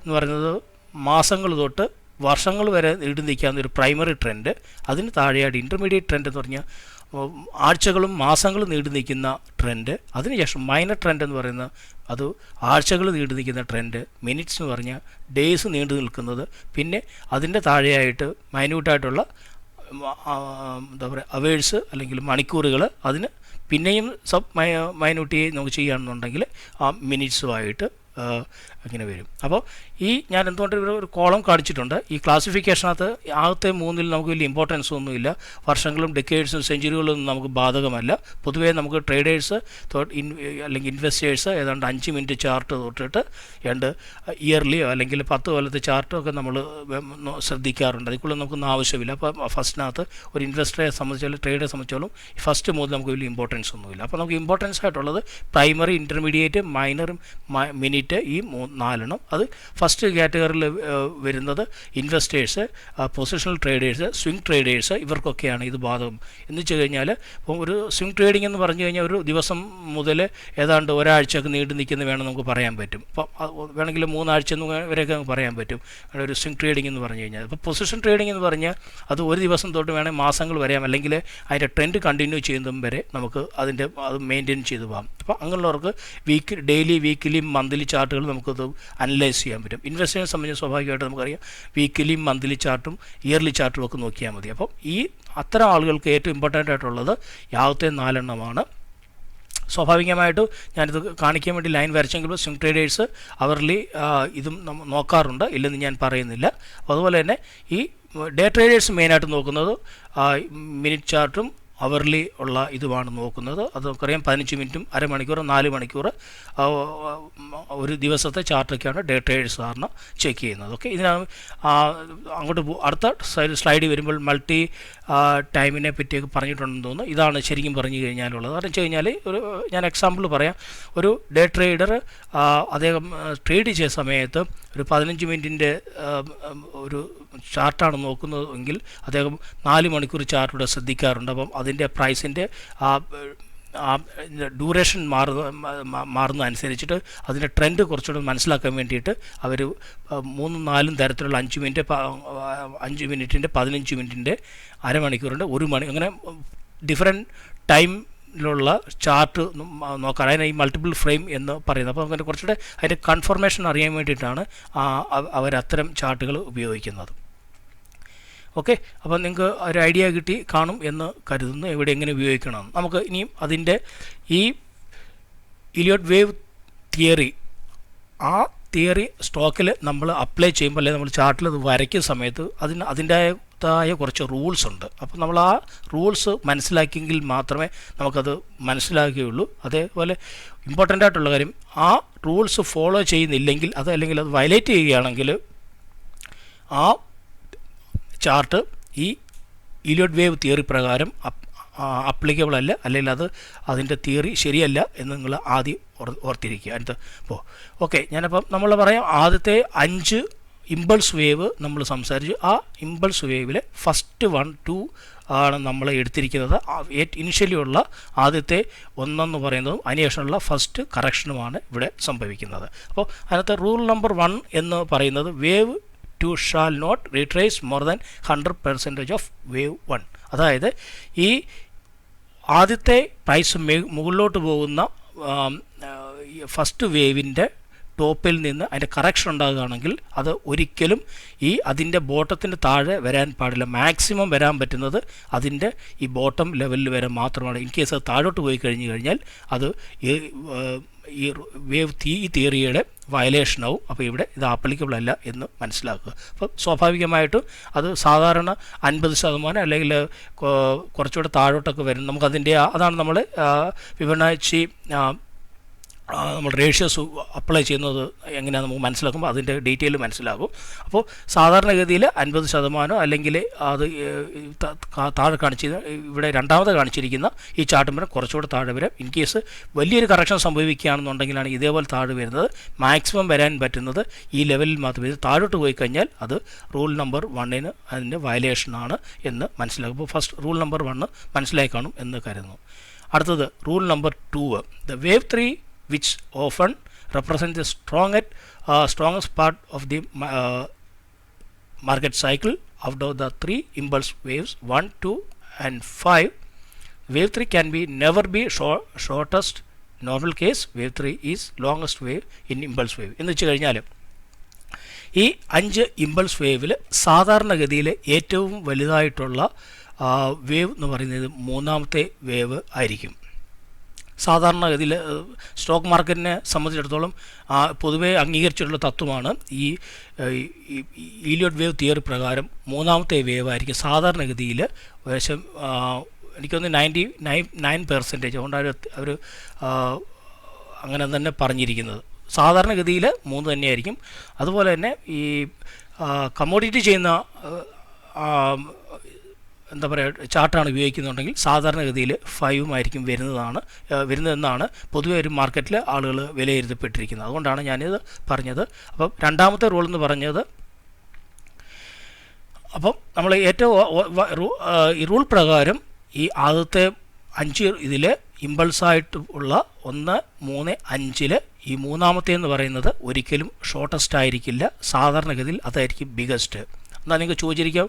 എന്ന് പറയുന്നത് മാസങ്ങൾ തൊട്ട് വർഷങ്ങൾ വരെ നീണ്ടു നിൽക്കാവുന്ന ഒരു പ്രൈമറി ട്രെൻഡ്. അതിന് താഴെയായിട്ട് ഇൻ്റർമീഡിയറ്റ് ട്രെൻഡ് എന്ന് പറഞ്ഞാൽ ആഴ്ചകളും മാസങ്ങളും നീണ്ടു നിൽക്കുന്ന ട്രെൻഡ്. അതിനുശേഷം മൈനർ ട്രെൻഡ് എന്ന് പറയുന്നത് അത് ആഴ്ചകൾ നീണ്ടു നിൽക്കുന്ന ട്രെൻഡ്. മിനിറ്റ്സ് എന്ന് പറഞ്ഞാൽ ഡേയ്സ് നീണ്ടു നിൽക്കുന്നത്. പിന്നെ അതിൻ്റെ താഴെയായിട്ട് മൈന്യൂട്ടായിട്ടുള്ള എന്താ പറയുക അവേഴ്സ് അല്ലെങ്കിൽ മണിക്കൂറുകൾ. അതിന് പിന്നെയും മൈന്യൂട്ടി നമുക്ക് ചെയ്യുകയാണെന്നുണ്ടെങ്കിൽ ആ മിനിറ്റ്സുമായിട്ട് അങ്ങനെ വരും. അപ്പോൾ ഞാൻ എന്തുകൊണ്ട് ഒരു കോളം കാണിച്ചിട്ടുണ്ട്. ഈ ക്ലാസിഫിക്കേഷനകത്ത് ആദ്യത്തെ 3 നമുക്ക് വലിയ ഇമ്പോർട്ടൻസ് ഒന്നുമില്ല. വർഷങ്ങളും ഡെക്കേഡ്സും സെഞ്ചുറികളൊന്നും നമുക്ക് ബാധകമല്ല. പൊതുവേ നമുക്ക് ട്രേഡേഴ്സ് അല്ലെങ്കിൽ ഇൻവെസ്റ്റേഴ്സ് ഏതാണ്ട് 5 മിനിറ്റ് ചാർട്ട് തൊട്ടിട്ട് ഇയർലിയോ അല്ലെങ്കിൽ 10 കൊല്ലത്തെ ചാർട്ടോ ഒക്കെ നമ്മൾ ശ്രദ്ധിക്കാറുണ്ട്. അതിക്കുള്ള നമുക്കൊന്നും ആവശ്യമില്ല. അപ്പോൾ ഫസ്റ്റിനകത്ത് ഒരു ഇൻവെസ്റ്ററെ സംബന്ധിച്ചാലും ട്രേഡറെ സംബന്ധിച്ചാലും ഫസ്റ്റ് മുതൽ നമുക്ക് വലിയ ഇമ്പോർട്ടൻസ് ഒന്നുമില്ല. അപ്പോൾ നമുക്ക് ഇമ്പോർട്ടൻസ് ആയിട്ടുള്ളത് പ്രൈമറി, ഇൻ്റർമീഡിയറ്റ്, മൈനർ, മിനിറ്റ്, ഈ 4 അത് ഫസ്റ്റ് കാറ്റഗറിയിൽ വരുന്നത് investors, positional traders, swing traders, ഇവർക്കൊക്കെയാണ് ഇത് ബാധകം. എന്ന് വെച്ച് കഴിഞ്ഞാൽ ഇപ്പം ഒരു സ്വിംഗ് ട്രേഡിംഗ് എന്ന് പറഞ്ഞു കഴിഞ്ഞാൽ ഒരു ദിവസം മുതൽ ഏതാണ്ട് ഒരാഴ്ചയൊക്കെ നീണ്ടു നിൽക്കുന്ന വേണം നമുക്ക് പറയാൻ പറ്റും. അപ്പം വേണമെങ്കിൽ 3 ആഴ്ച വരെയൊക്കെ നമുക്ക് പറയാൻ പറ്റും ഒരു സ്വിംഗ് ട്രേഡിംഗ് എന്ന് പറഞ്ഞു കഴിഞ്ഞാൽ. ഇപ്പോൾ പൊസിഷൻ ട്രേഡിംഗ് എന്ന് പറഞ്ഞാൽ അത് ഒരു ദിവസം തൊട്ട് വേണമെങ്കിൽ മാസങ്ങൾ വരെയാം, അല്ലെങ്കിൽ അതിൻ്റെ ട്രെൻഡ് കണ്ടിന്യൂ ചെയ്യുന്നതും വരെ നമുക്ക് അത് മെയിൻറ്റെയിൻ ചെയ്ത് പോകാം. അപ്പോൾ അങ്ങനെയുള്ളവർക്ക് ഡെയിലി, വീക്കിലി, മന്ത്ലി ചാർട്ടുകൾ നമുക്കത് അനലൈസ് ചെയ്യാൻ പറ്റും. ഇൻവെസ്റ്റേഴ്സിനെ സംബന്ധിച്ച് സ്വാഭാവികമായിട്ട് നമുക്കറിയാം വീക്കിലി, മന്ത്ലി ചാർട്ടും ഇയർലി ചാർട്ടും ഒക്കെ നോക്കിയാൽ മതി. അപ്പം അത്തരം ആളുകൾക്ക് ഏറ്റവും ഇമ്പോർട്ടൻ്റ് ആയിട്ടുള്ളത് യാവത്തെ 4 സ്വാഭാവികമായിട്ടും ഞാനിത് കാണിക്കാൻ വേണ്ടി ലൈൻ വരച്ചെങ്കിലും സ്വിംഗ് ട്രേഡേഴ്സ് അവർലി ഇതും നോക്കാറുണ്ട്, ഇല്ലെന്ന് ഞാൻ പറയുന്നില്ല. അതുപോലെ തന്നെ ഈ ഡേ ട്രേഡേഴ്സ് മെയിനായിട്ട് നോക്കുന്നത് മിനിറ്റ് ചാർട്ടും അവർലി ഉള്ള ഇതുമാണ് നോക്കുന്നത്. അത് നമുക്കറിയാം 15 മിനിറ്റും അരമണിക്കൂർ, 4 മണിക്കൂർ ഒരു ദിവസത്തെ ചാർട്ടൊക്കെയാണ് ഡേ ട്രേഡേഴ്സ് സാറിന് ചെക്ക് ചെയ്യുന്നത്. ഓക്കെ, ഇതിനാണ് അങ്ങോട്ട് അടുത്ത സ്ലൈഡിൽ വരുമ്പോൾ മൾട്ടി ടൈമിനെ പറ്റിയൊക്കെ പറഞ്ഞിട്ടുണ്ടെന്ന് തോന്നുന്നു. ഇതാണ് ശരിക്കും പറഞ്ഞു കഴിഞ്ഞാലുള്ളത്. കാരണം വെച്ച് കഴിഞ്ഞാൽ ഞാൻ എക്സാമ്പിൾ പറയാം. ഒരു ഡേ ട്രേഡർ അദ്ദേഹം ട്രേഡ് ചെയ്ത സമയത്ത് ഒരു 15 മിനിറ്റിൻ്റെ ഒരു ചാർട്ടാണ് നോക്കുന്നതെങ്കിൽ അദ്ദേഹം 4 മണിക്കൂർ ചാർട്ടിലൂടെ ശ്രദ്ധിക്കാറുണ്ട്. അപ്പം അതിൻ്റെ പ്രൈസിൻ്റെ ഡ്യൂറേഷൻ മാറുന്ന അനുസരിച്ചിട്ട് അതിൻ്റെ ട്രെൻഡ് കുറച്ചുകൂടെ മനസ്സിലാക്കാൻ വേണ്ടിയിട്ട് അവർ 3 4 തരത്തിലുള്ള 5 മിനിറ്റ്, 5 മിനിറ്റിൻ്റെ, 15 മിനിറ്റിൻ്റെ, അരമണിക്കൂറിൻ്റെ, 1 മണി, അങ്ങനെ ഡിഫറെൻറ്റ് ടൈമിലുള്ള ചാർട്ട് നോക്കാൻ, അതിന് ഈ മൾട്ടിപ്പിൾ ഫ്രെയിം എന്ന് പറയുന്നത്. അപ്പോൾ അങ്ങനെ കുറച്ചുകൂടെ അതിൻ്റെ കൺഫർമേഷൻ അറിയാൻ വേണ്ടിയിട്ടാണ് അവരത്തരം ചാർട്ടുകൾ ഉപയോഗിക്കുന്നത്. ഓക്കെ, അപ്പോൾ നിങ്ങൾക്ക് ഒരു ഐഡിയ കിട്ടി കാണും എന്ന് കരുതുന്നു ഇവിടെ എങ്ങനെ ഉപയോഗിക്കണം. നമുക്ക് ഇനിയും അതിൻ്റെ ഈ ഇലിയോട്ട് വേവ് തിയറി, ആ തിയറി സ്റ്റോക്കിൽ നമ്മൾ അപ്ലൈ ചെയ്യുമ്പോൾ അല്ലെങ്കിൽ നമ്മൾ ചാർട്ടിൽ അത് വരയ്ക്കുന്ന സമയത്ത് അതിൻ്റെതായ കുറച്ച് റൂൾസ് ഉണ്ട്. അപ്പോൾ നമ്മൾ ആ റൂൾസ് മനസ്സിലാക്കിയെങ്കിൽ മാത്രമേ നമുക്കത് മനസ്സിലാക്കുകയുള്ളൂ. അതേപോലെ ഇമ്പോർട്ടൻ്റ് ആയിട്ടുള്ള കാര്യം, ആ റൂൾസ് ഫോളോ ചെയ്യുന്നില്ലെങ്കിൽ അല്ലെങ്കിൽ അത് വയലേറ്റ് ചെയ്യുകയാണെങ്കിൽ ആ ചാർട്ട് ഈ ഇലിയോട്ട് വേവ് തിയറി പ്രകാരം അപ്ലിക്കബിൾ അല്ല, അല്ലെങ്കിൽ അതിൻ്റെ തിയറി ശരിയല്ല എന്ന് നിങ്ങൾ ആദ്യം ഓർത്തിരിക്കുക. അപ്പോൾ ഓക്കെ, ഞാനപ്പം നമ്മൾ പറയാം ആദ്യത്തെ 5 ഇമ്പൾസ് വേവ് നമ്മൾ സംസാരിച്ചു. ആ ഇമ്പൾസ് വേവിലെ ഫസ്റ്റ് 1 2 ആണ് നമ്മൾ എടുത്തിരിക്കുന്നത്. ഇനിഷ്യലി ഉള്ള ആദ്യത്തെ 1 പറയുന്നതും അതിനുശേഷമുള്ള ഫസ്റ്റ് കറക്ഷനുമാണ് ഇവിടെ സംഭവിക്കുന്നത്. അപ്പോൾ അതിനകത്ത് റൂൾ നമ്പർ 1 എന്ന് പറയുന്നത് wave 2 shall not retrace more than 100% of wave 1. അതായത് ഈ ആദ്യത്തെ പ്രൈസ് മുകളിലോട്ട് പോകുന്ന ഫസ്റ്റ് വേവിൻ്റെ ടോപ്പിൽ നിന്ന് അതിൻ്റെ കറക്ഷൻ ഉണ്ടാകുകയാണെങ്കിൽ അത് ഒരിക്കലും അതിൻ്റെ ബോട്ടത്തിന് താഴെ വരാൻ പാടില്ല. മാക്സിമം വരാൻ പറ്റുന്നത് അതിൻ്റെ ഈ ബോട്ടം ലെവലിൽ വരെ മാത്രമാണ്. ഇൻ കേസ് അത് താഴോട്ട് പോയി കഴിഞ്ഞാൽ അത് ഈ വേവ് തിയറിയുടെ വയലേഷനാവും. അപ്പോൾ ഇവിടെ ഇത് ആപ്ലിക്കബിൾ അല്ല എന്ന് മനസ്സിലാക്കുക. അപ്പോൾ സ്വാഭാവികമായിട്ടും അത് സാധാരണ 50% അല്ലെങ്കിൽ കുറച്ചുകൂടെ താഴോട്ടൊക്കെ വരും. നമുക്കതിൻ്റെ അതാണ് നമ്മൾ ഫിബൊനാച്ചി നമ്മൾ റേഷ്യോസ് അപ്ലൈ ചെയ്യുന്നത് എങ്ങനെയാണ് നമുക്ക് മനസ്സിലാക്കുമ്പോൾ അതിൻ്റെ ഡീറ്റെയിൽ മനസ്സിലാകും. അപ്പോൾ സാധാരണഗതിയിൽ 50% അല്ലെങ്കിൽ അത് താഴെ ഇവിടെ രണ്ടാമത് കാണിച്ചിരിക്കുന്ന ഈ ചാർട്ടും വരെ കുറച്ചുകൂടെ താഴെ വരാം. ഇൻ കേസ് വലിയൊരു കറക്ഷൻ സംഭവിക്കുകയാണെന്നുണ്ടെങ്കിലാണ് ഇതേപോലെ താഴെ വരുന്നത്. മാക്സിമം വരാൻ പറ്റുന്നത് ഈ ലെവലിൽ മാത്രമേ. ഇത് താഴോട്ട് പോയി കഴിഞ്ഞാൽ അത് റൂൾ നമ്പർ 1 അതിൻ്റെ വയലേഷനാണ് എന്ന് മനസ്സിലാക്കും. അപ്പോൾ ഫസ്റ്റ് റൂൾ നമ്പർ 1 മനസ്സിലായി കാണും എന്ന് കരുതുന്നു. അടുത്തത് rule number 2. The wave 3 which often represent the strongest part of the market cycle. Out of the 3 impulse waves 1, 2 and 5, wave 3 can never be shortest normal case. Wave 3 is longest wave in impulse wave. എന്ന് വെച്ച് കഴിഞ്ഞാൽ ഈ 5 impulse വേവിൽ സാധാരണഗതിയിൽ ഏറ്റവും വലുതായിട്ടുള്ള wave എന്ന് പറയുന്നത് മൂന്നാമത്തെ wave ആയിരിക്കും. സാധാരണഗതിയിൽ സ്റ്റോക്ക് മാർക്കറ്റിനെ സംബന്ധിച്ചിടത്തോളം പൊതുവേ അംഗീകരിച്ചിട്ടുള്ള തത്വമാണ് ഈ ഈലിയോട്ട് വേവ് തിയറി പ്രകാരം മൂന്നാമത്തെ വേവ് ആയിരിക്കും സാധാരണഗതിയിൽ ഏകദേശം എനിക്കൊന്ന് 99% അതുകൊണ്ടാണ് അവർ അങ്ങനെ തന്നെ പറഞ്ഞിരിക്കുന്നത്. സാധാരണഗതിയിൽ 3 തന്നെയായിരിക്കും. അതുപോലെ തന്നെ ഈ കമ്മോഡിറ്റി ചെയ്യുന്ന എന്താ പറയുക ചാർട്ടാണ് ഉപയോഗിക്കുന്നുണ്ടെങ്കിൽ സാധാരണഗതിയിൽ 5 ആയിരിക്കും വരുന്നതെന്നാണ് പൊതുവെ ഒരു മാർക്കറ്റിൽ ആളുകൾ വിലയിരുത്തപ്പെട്ടിരിക്കുന്നത്. അതുകൊണ്ടാണ് ഞാനിത് പറഞ്ഞത്. അപ്പം രണ്ടാമത്തെ റൂൾ എന്ന് പറഞ്ഞത്, അപ്പം നമ്മൾ ഏറ്റവും ഈ റൂൾ പ്രകാരം ഈ ആദ്യത്തെ 5 ഇതിൽ ഇമ്പൾസായിട്ട് ഉള്ള 1, 3, 5 ഈ മൂന്നാമത്തെ എന്ന് പറയുന്നത് ഒരിക്കലും ഷോർട്ടസ്റ്റ് ആയിരിക്കില്ല. സാധാരണഗതിയിൽ അതായിരിക്കും ബിഗസ്റ്റ്. എന്നാൽ നിങ്ങൾക്ക് ചോദിച്ചിരിക്കാം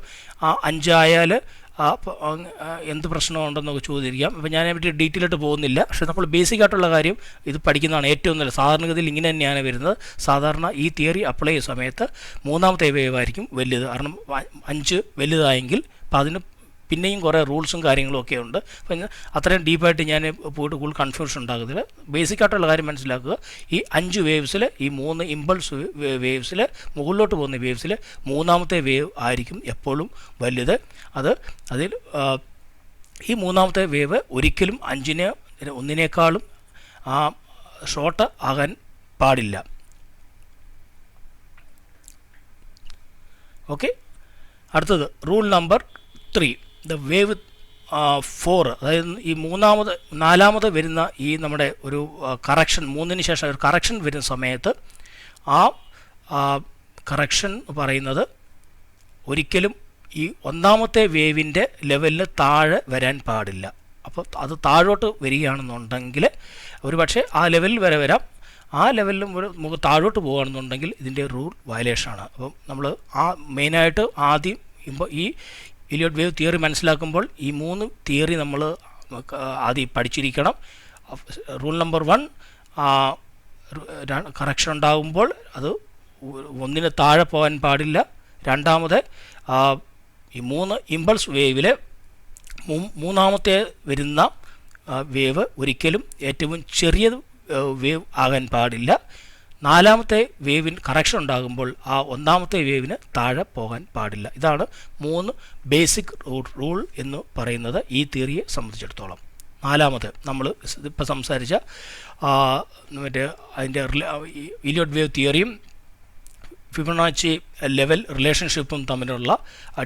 5 ആയാൽ എന്ത് പ്രശ്നമുണ്ടെന്നൊക്കെ ചോദിച്ചിരിക്കാം. അപ്പോൾ ഞാൻ അതിനെ ഡീറ്റെയിൽ ആയിട്ട് പോകുന്നില്ല. പക്ഷേ നമ്മൾ ബേസിക് ആയിട്ടുള്ള കാര്യം ഇത് പഠിക്കുന്നതാണ് ഏറ്റവും നല്ലത്. സാധാരണഗതിയിൽ ഇങ്ങനെ തന്നെയാണ് വരുന്നത്. സാധാരണ ഈ തിയറി അപ്ലൈ ചെയ്യുന്ന സമയത്ത് മൂന്നാമത്തെ വേവ് ആയിരിക്കും വലുത്. കാരണം 5 വലുതായെങ്കിൽ അപ്പോൾ അതിന് പിന്നെയും കുറേ റൂൾസും കാര്യങ്ങളും ഒക്കെ ഉണ്ട്. അപ്പം അത്രയും ഡീപ്പായിട്ട് ഞാൻ പോയിട്ട് കൂടുതൽ കൺഫ്യൂഷൻ ഉണ്ടാകുന്നില്ല. ബേസിക്കായിട്ടുള്ള കാര്യം മനസ്സിലാക്കുക. ഈ 5 വേവ്സിൽ ഈ 3 ഇമ്പൾസ് വേവ്സിൽ മുകളിലോട്ട് പോകുന്ന വേവ്സിൽ മൂന്നാമത്തെ വേവ് ആയിരിക്കും എപ്പോഴും വലുത്. അതിൽ ഈ മൂന്നാമത്തെ വേവ് ഒരിക്കലും 1 ഷോർട്ട് ആകാൻ പാടില്ല. ഓക്കെ, അടുത്തത് റൂൾ നമ്പർ 3. ദ വേവ് 4, അതായത് ഈ നാലാമത് വരുന്ന ഈ നമ്മുടെ ഒരു കറക്ഷൻ, 3-ന് ശേഷം ഒരു കറക്ഷൻ വരുന്ന സമയത്ത് ആ കറക്ഷൻ പറയുന്നത് ഒരിക്കലും ഈ ഒന്നാമത്തെ വേവിൻ്റെ ലെവലിൽ താഴെ വരാൻ പാടില്ല. അപ്പോൾ അത് താഴോട്ട് വരികയാണെന്നുണ്ടെങ്കിൽ ഒരു പക്ഷേ ആ ലെവലിൽ വരെ വരാം. ആ ലെവലിലും നമുക്ക് താഴോട്ട് പോകുകയാണെന്നുണ്ടെങ്കിൽ ഇതിൻ്റെ റൂൾ വയലേഷനാണ്. അപ്പം നമ്മൾ മെയിനായിട്ട് ആദ്യം ഈ ഇലിയോട്ട് വേവ് തിയറി മനസ്സിലാക്കുമ്പോൾ ഈ 3 തിയറി നമ്മൾ ആദ്യം പഠിച്ചിരിക്കണം. റൂൾ നമ്പർ 1, കറക്ഷൻ ഉണ്ടാകുമ്പോൾ അത് 1-ന് താഴെ പോകാൻ പാടില്ല. രണ്ടാമത് ഈ 3 ഇമ്പൾസ് വേവിൽ മൂന്നാമത്തെ വരുന്ന വേവ് ഒരിക്കലും ഏറ്റവും ചെറിയ വേവ് ആകാൻ പാടില്ല. നാലാമത്തെ വേവിന് കറക്ഷൻ ഉണ്ടാകുമ്പോൾ ആ ഒന്നാമത്തെ വേവിന് താഴെ പോകാൻ പാടില്ല. ഇതാണ് 3 ബേസിക് റൂൾ എന്ന് പറയുന്നത് ഈ തിയറിയെ സംബന്ധിച്ചിടത്തോളം. നാലാമത് നമ്മൾ ഇപ്പോൾ സംസാരിച്ച അതിൻ്റെ ഇലിയോട്ട് വേവ് തിയറിയും ഫിബൊനാച്ചി ലെവൽ റിലേഷൻഷിപ്പും തമ്മിലുള്ള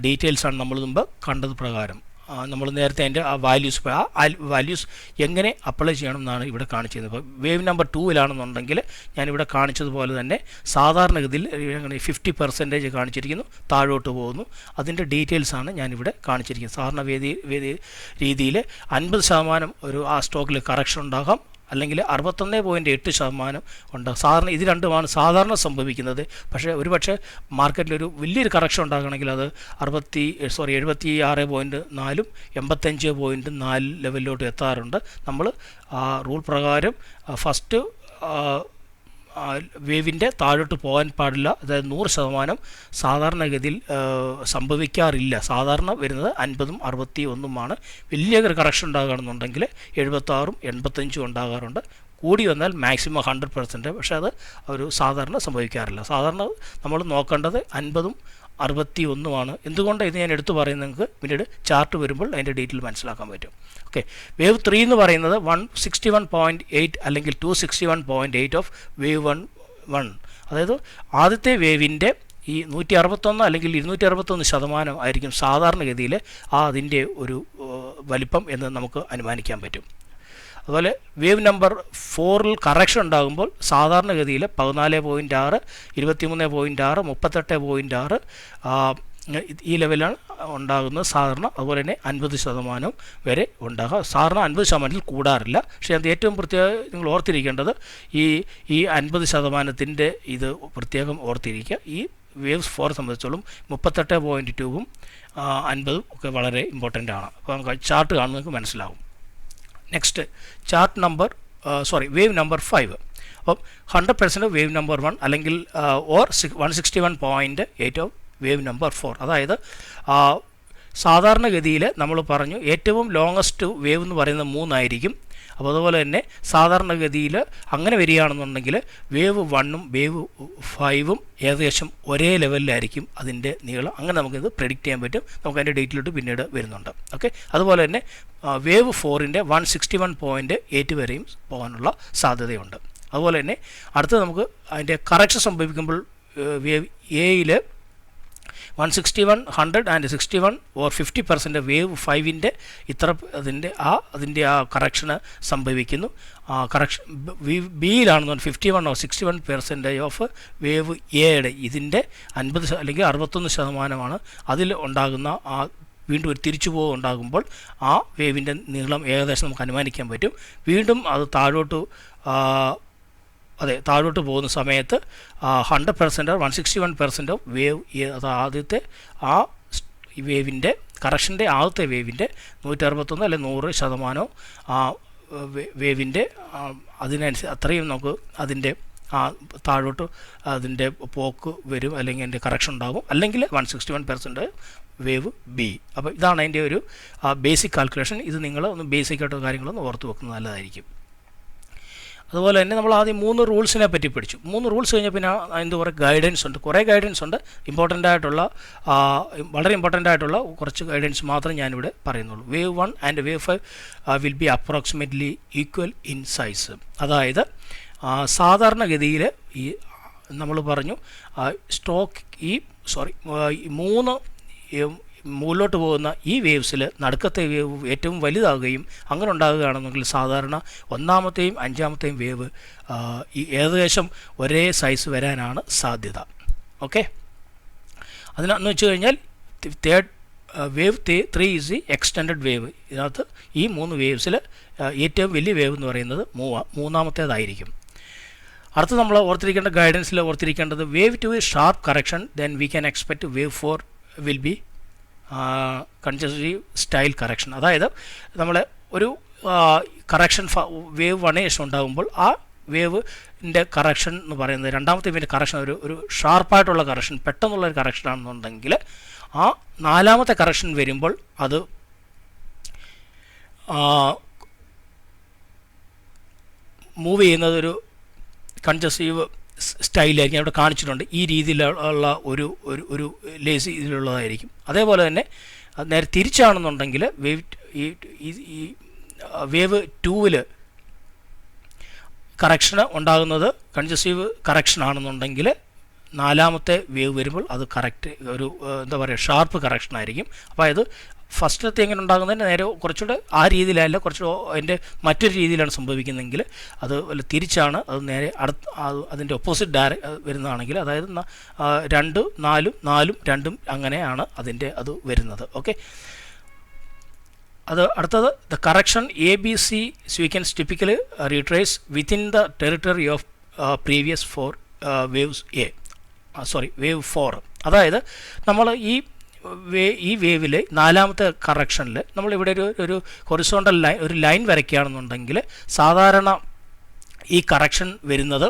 ഡീറ്റെയിൽസാണ് നമ്മൾ മുമ്പ് കണ്ടത് പ്രകാരം. നമ്മൾ നേരത്തെ അതിൻ്റെ വാല്യൂസ് എങ്ങനെ അപ്ലൈ ചെയ്യണം എന്നാണ് ഇവിടെ കാണിച്ചിരുന്നത്. ഇപ്പോൾ വേവ് നമ്പർ 2-ലാണെന്നുണ്ടെങ്കിൽ ഞാനിവിടെ കാണിച്ചതുപോലെ തന്നെ സാധാരണഗതിയിൽ 50% കാണിച്ചിരിക്കുന്നു, താഴോട്ട് പോകുന്നു. അതിൻ്റെ ഡീറ്റെയിൽസാണ് ഞാനിവിടെ കാണിച്ചിരിക്കുന്നത്. സാധാരണ രീതിയിൽ 50% ഒരു ആ സ്റ്റോക്കിൽ കറക്ഷൻ ഉണ്ടാകാം, അല്ലെങ്കിൽ 61.8% ഉണ്ടാകും. സാധാരണ ഇത് രണ്ടുമാണ് സാധാരണ സംഭവിക്കുന്നത്. പക്ഷേ ഒരുപക്ഷെ മാർക്കറ്റിലൊരു വലിയൊരു കറക്ഷൻ ഉണ്ടാകണമെങ്കിൽ അത് 76.4 85.4 ലെവലിലോട്ട് എത്താറുണ്ട്. നമ്മൾ റൂൾ പ്രകാരം ഫസ്റ്റ് വേവിൻ്റെ താഴോട്ട് പോകാൻ പാടില്ല. അതായത് 100% സാധാരണഗതിയിൽ സംഭവിക്കാറില്ല. സാധാരണ വരുന്നത് 50ഉം 61ഉമാണ്. വലിയ കറക്ഷൻ ഉണ്ടാകുകയാണെന്നുണ്ടെങ്കിൽ 76ഉം 85ഉം ഉണ്ടാകാറുണ്ട്. കൂടി വന്നാൽ മാക്സിമം 100%. പക്ഷേ അത് ഒരു സാധാരണ സംഭവിക്കാറില്ല. സാധാരണ നമ്മൾ നോക്കേണ്ടത് 50ഉം 61ഉമാണ്. എന്തുകൊണ്ട് ഇത് ഞാൻ എടുത്തു പറയുന്നത് നിങ്ങൾക്ക് പിന്നീട് ചാർട്ട് വരുമ്പോൾ അതിൻ്റെ ഡീറ്റെയിൽ മനസ്സിലാക്കാൻ പറ്റും. ഓക്കെ, വേവ് 3 എന്ന് പറയുന്നത് 161.8 അല്ലെങ്കിൽ 261.8 ഓഫ് വേവ് 1. അതായത് ആദ്യത്തെ വേവിൻ്റെ ഈ 161 അല്ലെങ്കിൽ 261% ആയിരിക്കും സാധാരണഗതിയിൽ അതിൻ്റെ ഒരു വലിപ്പം എന്ന് നമുക്ക് അനുമാനിക്കാൻ പറ്റും. അതുപോലെ വേവ് നമ്പർ 4ൽ കറക്ഷൻ ഉണ്ടാകുമ്പോൾ സാധാരണഗതിയിൽ 14.6, 23.6, 38.6 ഈ ലെവലാണ് ഉണ്ടാകുന്നത് സാധാരണ. അതുപോലെ തന്നെ 50% വരെ ഉണ്ടാകുക. സാധാരണ 50%-ൽ കൂടാറില്ല. പക്ഷേ അത് ഏറ്റവും പ്രത്യേകം നിങ്ങൾ ഓർത്തിരിക്കേണ്ടത് ഈ 50%-ൻ്റെ ഇത് പ്രത്യേകം ഓർത്തിരിക്കുക. ഈ വേവ്സ് 4 സംബന്ധിച്ചോളം 38.2ഉം 50ഉം ഒക്കെ വളരെ ഇമ്പോർട്ടൻ്റ് ആണ്. അപ്പോൾ നമുക്ക് ചാർട്ട് കാണുന്നത് നിങ്ങൾക്ക് മനസ്സിലാവും. Next chart wave number 5. അപ്പം 100% വേവ് നമ്പർ 1 അല്ലെങ്കിൽ ഓർ 161.8 ഓഫ് വേവ് നമ്പർ 4. അതായത് സാധാരണഗതിയിൽ നമ്മൾ പറഞ്ഞു ഏറ്റവും ലോങ്ങസ്റ്റ് വേവ് എന്ന് പറയുന്നത് 3 ആയിരിക്കും. അപ്പോൾ അതുപോലെ തന്നെ സാധാരണഗതിയിൽ അങ്ങനെ വരികയാണെന്നുണ്ടെങ്കിൽ വേവ് 1ഉം വേവ് 5ഉം ഏകദേശം ഒരേ ലെവലിലായിരിക്കും അതിൻ്റെ നീളം. അങ്ങനെ നമുക്കിത് പ്രെഡിക്റ്റ് ചെയ്യാൻ പറ്റും. നമുക്ക് അതിൻ്റെ ഡേറ്റിലോട്ട് പിന്നീട് വരുന്നുണ്ട്. ഓക്കെ, അതുപോലെ തന്നെ വേവ് 4ൻ്റെ 161.8 വരെയും പോകാനുള്ള സാധ്യതയുണ്ട്. അതുപോലെ തന്നെ അടുത്തത് നമുക്ക് അതിൻ്റെ കറക്ഷൻ സംഭവിക്കുമ്പോൾ വേവ് എയിൽ 161, 100 ആൻഡ് 61 ഓർ 50% വേവ് 5ൻ്റെ ഇത്ര അതിൻ്റെ ആ കറക്ഷന് സംഭവിക്കുന്നു. കറക്ഷൻ ബിയിലാണെന്ന് 51 ഓർ 61% ഓഫ് വേവ് എയുടെ ഇതിൻ്റെ 50 അല്ലെങ്കിൽ 61% അതിൽ ഉണ്ടാകുന്ന ആ വീണ്ടും ഒരു തിരിച്ചുപോക്ക് ഉണ്ടാകുമ്പോൾ ആ വേവിൻ്റെ നീളം ഏകദേശം നമുക്ക് അനുമാനിക്കാൻ പറ്റും. വീണ്ടും അത് താഴോട്ട് പോകുന്ന സമയത്ത് 100% 161% ഓഫ് വേവ് അത് ആദ്യത്തെ ആ വേവിൻ്റെ കറക്ഷൻ്റെ ആദ്യത്തെ വേവിൻ്റെ 161 അല്ലെങ്കിൽ 100% ആ വേവിൻ്റെ അതിനനുസരിച്ച് അത്രയും നമുക്ക് അതിൻ്റെ താഴോട്ട് അതിൻ്റെ പോക്ക് വരും അല്ലെങ്കിൽ അതിൻ്റെ കറക്ഷൻ ഉണ്ടാകും. അല്ലെങ്കിൽ 161% വേവ് ബി. അപ്പോൾ ഇതാണ് അതിൻ്റെ ഒരു ബേസിക് കാൽക്കുലേഷൻ. ഇത് നിങ്ങൾ ഒന്ന് ബേസിക്കായിട്ടുള്ള കാര്യങ്ങളൊന്ന് ഓർത്ത് വെക്കുന്നത് നല്ലതായിരിക്കും. അതുപോലെ തന്നെ നമ്മൾ ആദ്യം 3 റൂൾസിനെ പറ്റി പഠിച്ചു. 3 റൂൾസ് കഴിഞ്ഞാൽ പിന്നെ അതിൻ്റെ കുറേ ഗൈഡൻസ് ഉണ്ട്. വളരെ ഇമ്പോർട്ടൻ്റ് ആയിട്ടുള്ള കുറച്ച് ഗൈഡൻസ് മാത്രമേ ഞാനിവിടെ പറയുന്നുള്ളൂ. Wave 1 and wave 5 will be approximately equal in size. അതായത് സാധാരണഗതിയിൽ ഈ നമ്മൾ പറഞ്ഞു മൂന്ന് മുകളിലോട്ട് പോകുന്ന ഈ വേവ്സിൽ നടുക്കത്തെ വേവ് ഏറ്റവും വലുതാകുകയും അങ്ങനെ ഉണ്ടാകുകയാണെന്നെങ്കിൽ സാധാരണ 1ാമത്തെയും 5ാമത്തെയും വേവ് ഏകദേശം ഒരേ സൈസ് വരാനാണ് സാധ്യത. ഓക്കെ, അതിനെന്ന് വെച്ച് കഴിഞ്ഞാൽ wave 3 is the extended wave. ഇതിനകത്ത് ഈ 3 വേവ്സിൽ ഏറ്റവും വലിയ വേവ് എന്ന് പറയുന്നത് 3ാമത്തേതായിരിക്കും. അടുത്ത് നമ്മൾ ഓർത്തിരിക്കേണ്ടത് wave 2 is sharp correction, then we can expect wave 4 will be congestive style correction. അതായത് നമ്മൾ ഒരു കറക്ഷൻ വേവ് 1 ഉണ്ടാകുമ്പോൾ ആ വേവിൻ്റെ കറക്ഷൻ എന്ന് പറയുന്നത് 2ാമത്തെ വേവിൻ്റെ കറക്ഷൻ ഒരു ഷാർപ്പായിട്ടുള്ള കറക്ഷൻ, പെട്ടെന്നുള്ളൊരു കറക്ഷൻ ആണെന്നുണ്ടെങ്കിൽ ആ 4ാമത്തെ കറക്ഷൻ വരുമ്പോൾ അത് മൂവ് ചെയ്യുന്നത് ഒരു കൺജസ്റ്റീവ് സ്റ്റൈലായിരിക്കും. അവിടെ കാണിച്ചിട്ടുണ്ട് ഈ രീതിയിലുള്ള ഒരു ലേസി ഇതിലുള്ളതായിരിക്കും. അതേപോലെ തന്നെ നേരെ തിരിച്ചാണെന്നുണ്ടെങ്കിൽ വേവ് 2ൽ കറക്ഷന് ഉണ്ടാകുന്നത് കൺജസ്റ്റീവ് കറക്ഷൻ ആണെന്നുണ്ടെങ്കിൽ 4ാമത്തെ വേവ് വരുമ്പോൾ അത് കറക്റ്റ് ഒരു ഷാർപ്പ് കറക്ഷൻ ആയിരിക്കും. അപ്പോൾ അത് ഫസ്റ്റത്തെ എങ്ങനെ ഉണ്ടാകുന്നതിന് നേരെ കുറച്ചുകൂടെ ആ രീതിയിലല്ല, കുറച്ചുകൂടെ അതിൻ്റെ മറ്റൊരു രീതിയിലാണ് സംഭവിക്കുന്നതെങ്കിൽ അത് തിരിച്ചാണ്. അത് നേരെ അതിൻ്റെ ഒപ്പോസിറ്റ് വരുന്നതാണെങ്കിൽ അതായത് 2, 4, 4, 2 അങ്ങനെയാണ് അത് വരുന്നത്. ഓക്കെ, അടുത്തത് the correction ABC sequence typically retrace within the territory of previous 4 waves wave 4. അതായത് നമ്മൾ ഈ വേവിൽ 4ാമത്തെ കറക്ഷനിൽ നമ്മളിവിടെ ഒരു ഹൊറിസോണ്ടൽ ലൈൻ വരയ്ക്കുകയാണെന്നുണ്ടെങ്കിൽ സാധാരണ ഈ കറക്ഷൻ വരുന്നത്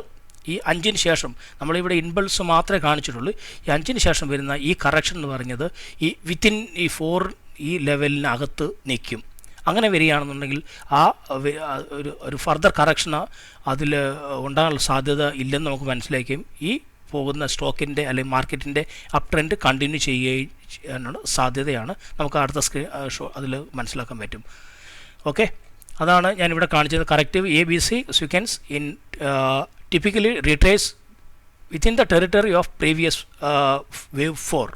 ഈ 5-ന് ശേഷം. നമ്മളിവിടെ ഇൻപൾസ് മാത്രമേ കാണിച്ചിട്ടുള്ളൂ. ഈ 5-ന് ശേഷം വരുന്ന ഈ കറക്ഷൻ എന്ന് പറഞ്ഞത് ഈ വിത്തിൻ ഈ 4 ഈ ലെവലിനകത്ത് നിൽക്കും. അങ്ങനെ വരികയാണെന്നുണ്ടെങ്കിൽ ഒരു ഫർദർ കറക്ഷൻ അതിൽ ഉണ്ടാകാനുള്ള സാധ്യത ഇല്ലെന്ന് നമുക്ക് മനസ്സിലാക്കുകയും ഈ പോകുന്ന സ്റ്റോക്കിൻ്റെ അല്ലെങ്കിൽ മാർക്കറ്റിൻ്റെ അപ് ട്രെൻഡ് കണ്ടിന്യൂ ചെയ്യുകയാണ് സാധ്യതയാണ് നമുക്ക് അടുത്ത അതിൽ മനസ്സിലാക്കാൻ പറ്റും. ഓക്കെ, അതാണ് ഞാനിവിടെ കാണിച്ചത്. Corrective ABC sequence in typically retrace within the territory of previous wave 4,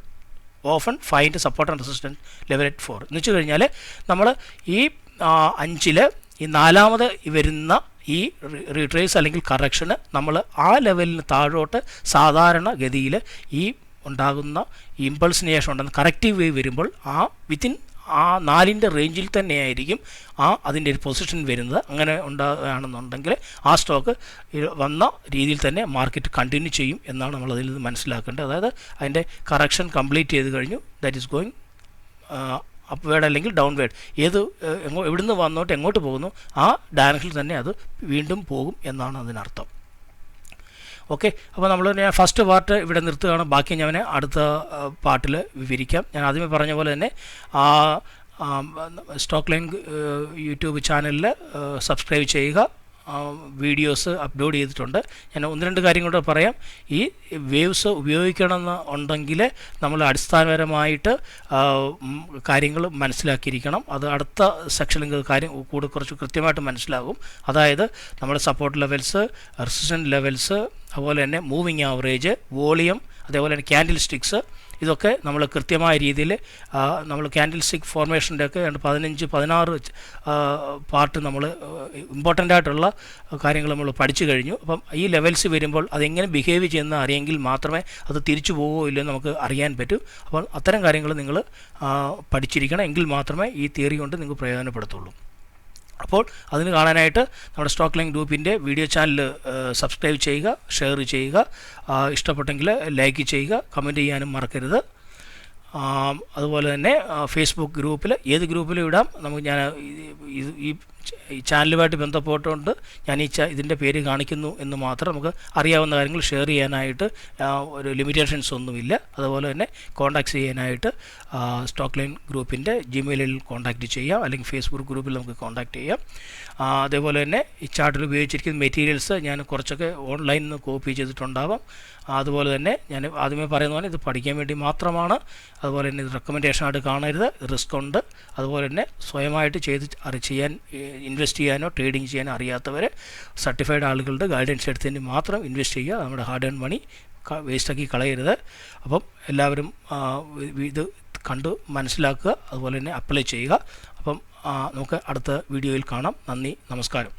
often find support and resistance level at 4. എന്ന് വെച്ച് കഴിഞ്ഞാൽ നമ്മൾ ഈ 5-ൽ ഈ 4ാമത് വരുന്ന ഈ റിട്രേസ് അല്ലെങ്കിൽ കറക്ഷന് നമ്മൾ ആ ലെവലിന് താഴോട്ട് സാധാരണ ഗതിയിൽ ഈ ഉണ്ടാകുന്ന ഇമ്പൾസിന് ശേഷം ഉണ്ടാകുന്ന കറക്റ്റീവ് വേവ് വരുമ്പോൾ ആ വിത്തിൻ ആ 4ൻ്റെ റേഞ്ചിൽ തന്നെയായിരിക്കും അതിൻ്റെ ഒരു പൊസിഷൻ വരുന്നത്. അങ്ങനെ ഉണ്ടാകുകയാണെന്നുണ്ടെങ്കിൽ ആ സ്റ്റോക്ക് വന്ന രീതിയിൽ തന്നെ മാർക്കറ്റ് കണ്ടിന്യൂ ചെയ്യും എന്നാണ് നമ്മൾ അതിൽ നിന്ന് മനസ്സിലാക്കേണ്ടത്. അതായത് അതിൻ്റെ കറക്ഷൻ കംപ്ലീറ്റ് ചെയ്ത് കഴിഞ്ഞു, ദാറ്റ് ഈസ് ഗോയിങ് അപ്വേഡ് അല്ലെങ്കിൽ ഡൗൺവേഡ്, എവിടുന്ന് വന്നോട്ട് എങ്ങോട്ട് പോകുന്നു ആ ഡയറക്ഷനിൽ തന്നെ അത് വീണ്ടും പോകും എന്നാണ് അതിനർത്ഥം. ഓക്കെ, അപ്പോൾ ഞാൻ ഫസ്റ്റ് പാർട്ട് ഇവിടെ നിർത്തുകയാണ്. ബാക്കി ഞാൻ അടുത്ത പാർട്ടിൽ വിവരിക്കാം. ഞാൻ ആദ്യമേ പറഞ്ഞ പോലെ തന്നെ സ്റ്റോക്ക് ലൈൻ യൂട്യൂബ് ചാനലിൽ സബ്സ്ക്രൈബ് ചെയ്യുക. വീഡിയോസ് അപ്ലോഡ് ചെയ്തിട്ടുണ്ട്. ഞാൻ 1-2 കാര്യം കൂടെ പറയാം. ഈ വേവ്സ് ഉപയോഗിക്കണമെന്ന് ഉണ്ടെങ്കിൽ നമ്മൾ അടിസ്ഥാനപരമായിട്ട് കാര്യങ്ങൾ മനസ്സിലാക്കിയിരിക്കണം. അത് അടുത്ത സെക്ഷനിൽ കാര്യം കുറച്ച് കൃത്യമായിട്ട് മനസ്സിലാകും. അതായത് നമ്മുടെ സപ്പോർട്ട് ലെവൽസ്, റെസിസ്റ്റൻറ്റ് ലെവൽസ്, അതുപോലെ തന്നെ മൂവിങ് ആവറേജ്, വോളിയം, അതേപോലെ തന്നെ ക്യാൻഡിൽ സ്റ്റിക്സ്, ഇതൊക്കെ നമ്മൾ കൃത്യമായ രീതിയിൽ നമ്മൾ ക്യാൻഡിൽ സ്റ്റിക്ക് ഫോർമേഷൻ്റെ ഒക്കെ 15-16 പാർട്ട് നമ്മൾ ഇമ്പോർട്ടൻ്റ് ആയിട്ടുള്ള കാര്യങ്ങൾ നമ്മൾ പഠിച്ചു കഴിഞ്ഞു. അപ്പം ഈ ലെവൽസ് വരുമ്പോൾ അതെങ്ങനെ ബിഹേവ് ചെയ്യുന്ന അറിയെങ്കിൽ മാത്രമേ അത് തിരിച്ചു പോകുമോ ഇല്ലെന്ന് നമുക്ക് അറിയാൻ പറ്റൂ. അപ്പോൾ അത്തരം കാര്യങ്ങൾ നിങ്ങൾ പഠിച്ചിരിക്കണം. എങ്കിൽ മാത്രമേ ഈ തിയറി കൊണ്ട് നിങ്ങൾക്ക് പ്രയോജനപ്പെടുത്തുള്ളൂ. അപ്പോൾ അതിന് കാണാനായിട്ട് നമ്മുടെ സ്റ്റോക്ക് ലൈൻ ഗ്രൂപ്പിൻ്റെ വീഡിയോ ചാനൽ സബ്സ്ക്രൈബ് ചെയ്യുക, ഷെയർ ചെയ്യുക, ഇഷ്ടപ്പെട്ടെങ്കിൽ ലൈക്ക് ചെയ്യുക, കമൻറ്റ് ചെയ്യാനും മറക്കരുത്. അതുപോലെ തന്നെ ഫേസ്ബുക്ക് ഗ്രൂപ്പിൽ, ഏത് ഗ്രൂപ്പിലും ഇടാം. ഞാൻ ഈ ചാനലുമായിട്ട് ബന്ധപ്പെട്ടുകൊണ്ട് ഞാൻ ഇതിൻ്റെ പേര് കാണിക്കുന്നു എന്ന് മാത്രം. നമുക്ക് അറിയാവുന്ന കാര്യങ്ങൾ ഷെയർ ചെയ്യാനായിട്ട് ഒരു ലിമിറ്റേഷൻസ് ഒന്നുമില്ല. അതുപോലെ തന്നെ കോൺടാക്ട് ചെയ്യാനായിട്ട് സ്റ്റോക്ക് ലൈൻ ഗ്രൂപ്പിൻ്റെ ജിമെയിലിൽ കോൺടാക്റ്റ് ചെയ്യാം, അല്ലെങ്കിൽ ഫേസ്ബുക്ക് ഗ്രൂപ്പിൽ നമുക്ക് കോൺടാക്റ്റ് ചെയ്യാം. അതേപോലെ തന്നെ ഈ ചാർട്ടിൽ ഉപയോഗിച്ചിരിക്കുന്ന മെറ്റീരിയൽസ് ഞാൻ കുറച്ചൊക്കെ ഓൺലൈനിൽ നിന്ന് കോപ്പി ചെയ്തിട്ടുണ്ടാവാം. അതുപോലെ തന്നെ ഞാൻ ആദ്യമേ പറയുന്ന പോലെ ഇത് പഠിക്കാൻ വേണ്ടി മാത്രമാണ്. അതുപോലെ തന്നെ ഇത് റെക്കമെൻഡേഷനായിട്ട് കാണരുത്, റിസ്ക് ഉണ്ട്. അതുപോലെ തന്നെ സ്വയമായിട്ട് ചെയ്യാൻ ഇൻവെസ്റ്റ് ചെയ്യാനോ ട്രേഡിങ് ചെയ്യാനോ അറിയാത്തവർ സർട്ടിഫൈഡ് ആളുകളുടെ ഗൈഡൻസ് എടുത്തതിന് മാത്രം ഇൻവെസ്റ്റ് ചെയ്യുക. നമ്മുടെ ഹാർഡ് ഏൺ മണി വേസ്റ്റാക്കി കളയരുത്. അപ്പം എല്ലാവരും ഇത് കണ്ട് മനസ്സിലാക്കുക, അതുപോലെ തന്നെ അപ്ലൈ ചെയ്യുക. അപ്പം നമുക്ക് അടുത്ത വീഡിയോയിൽ കാണാം. നന്ദി, നമസ്കാരം.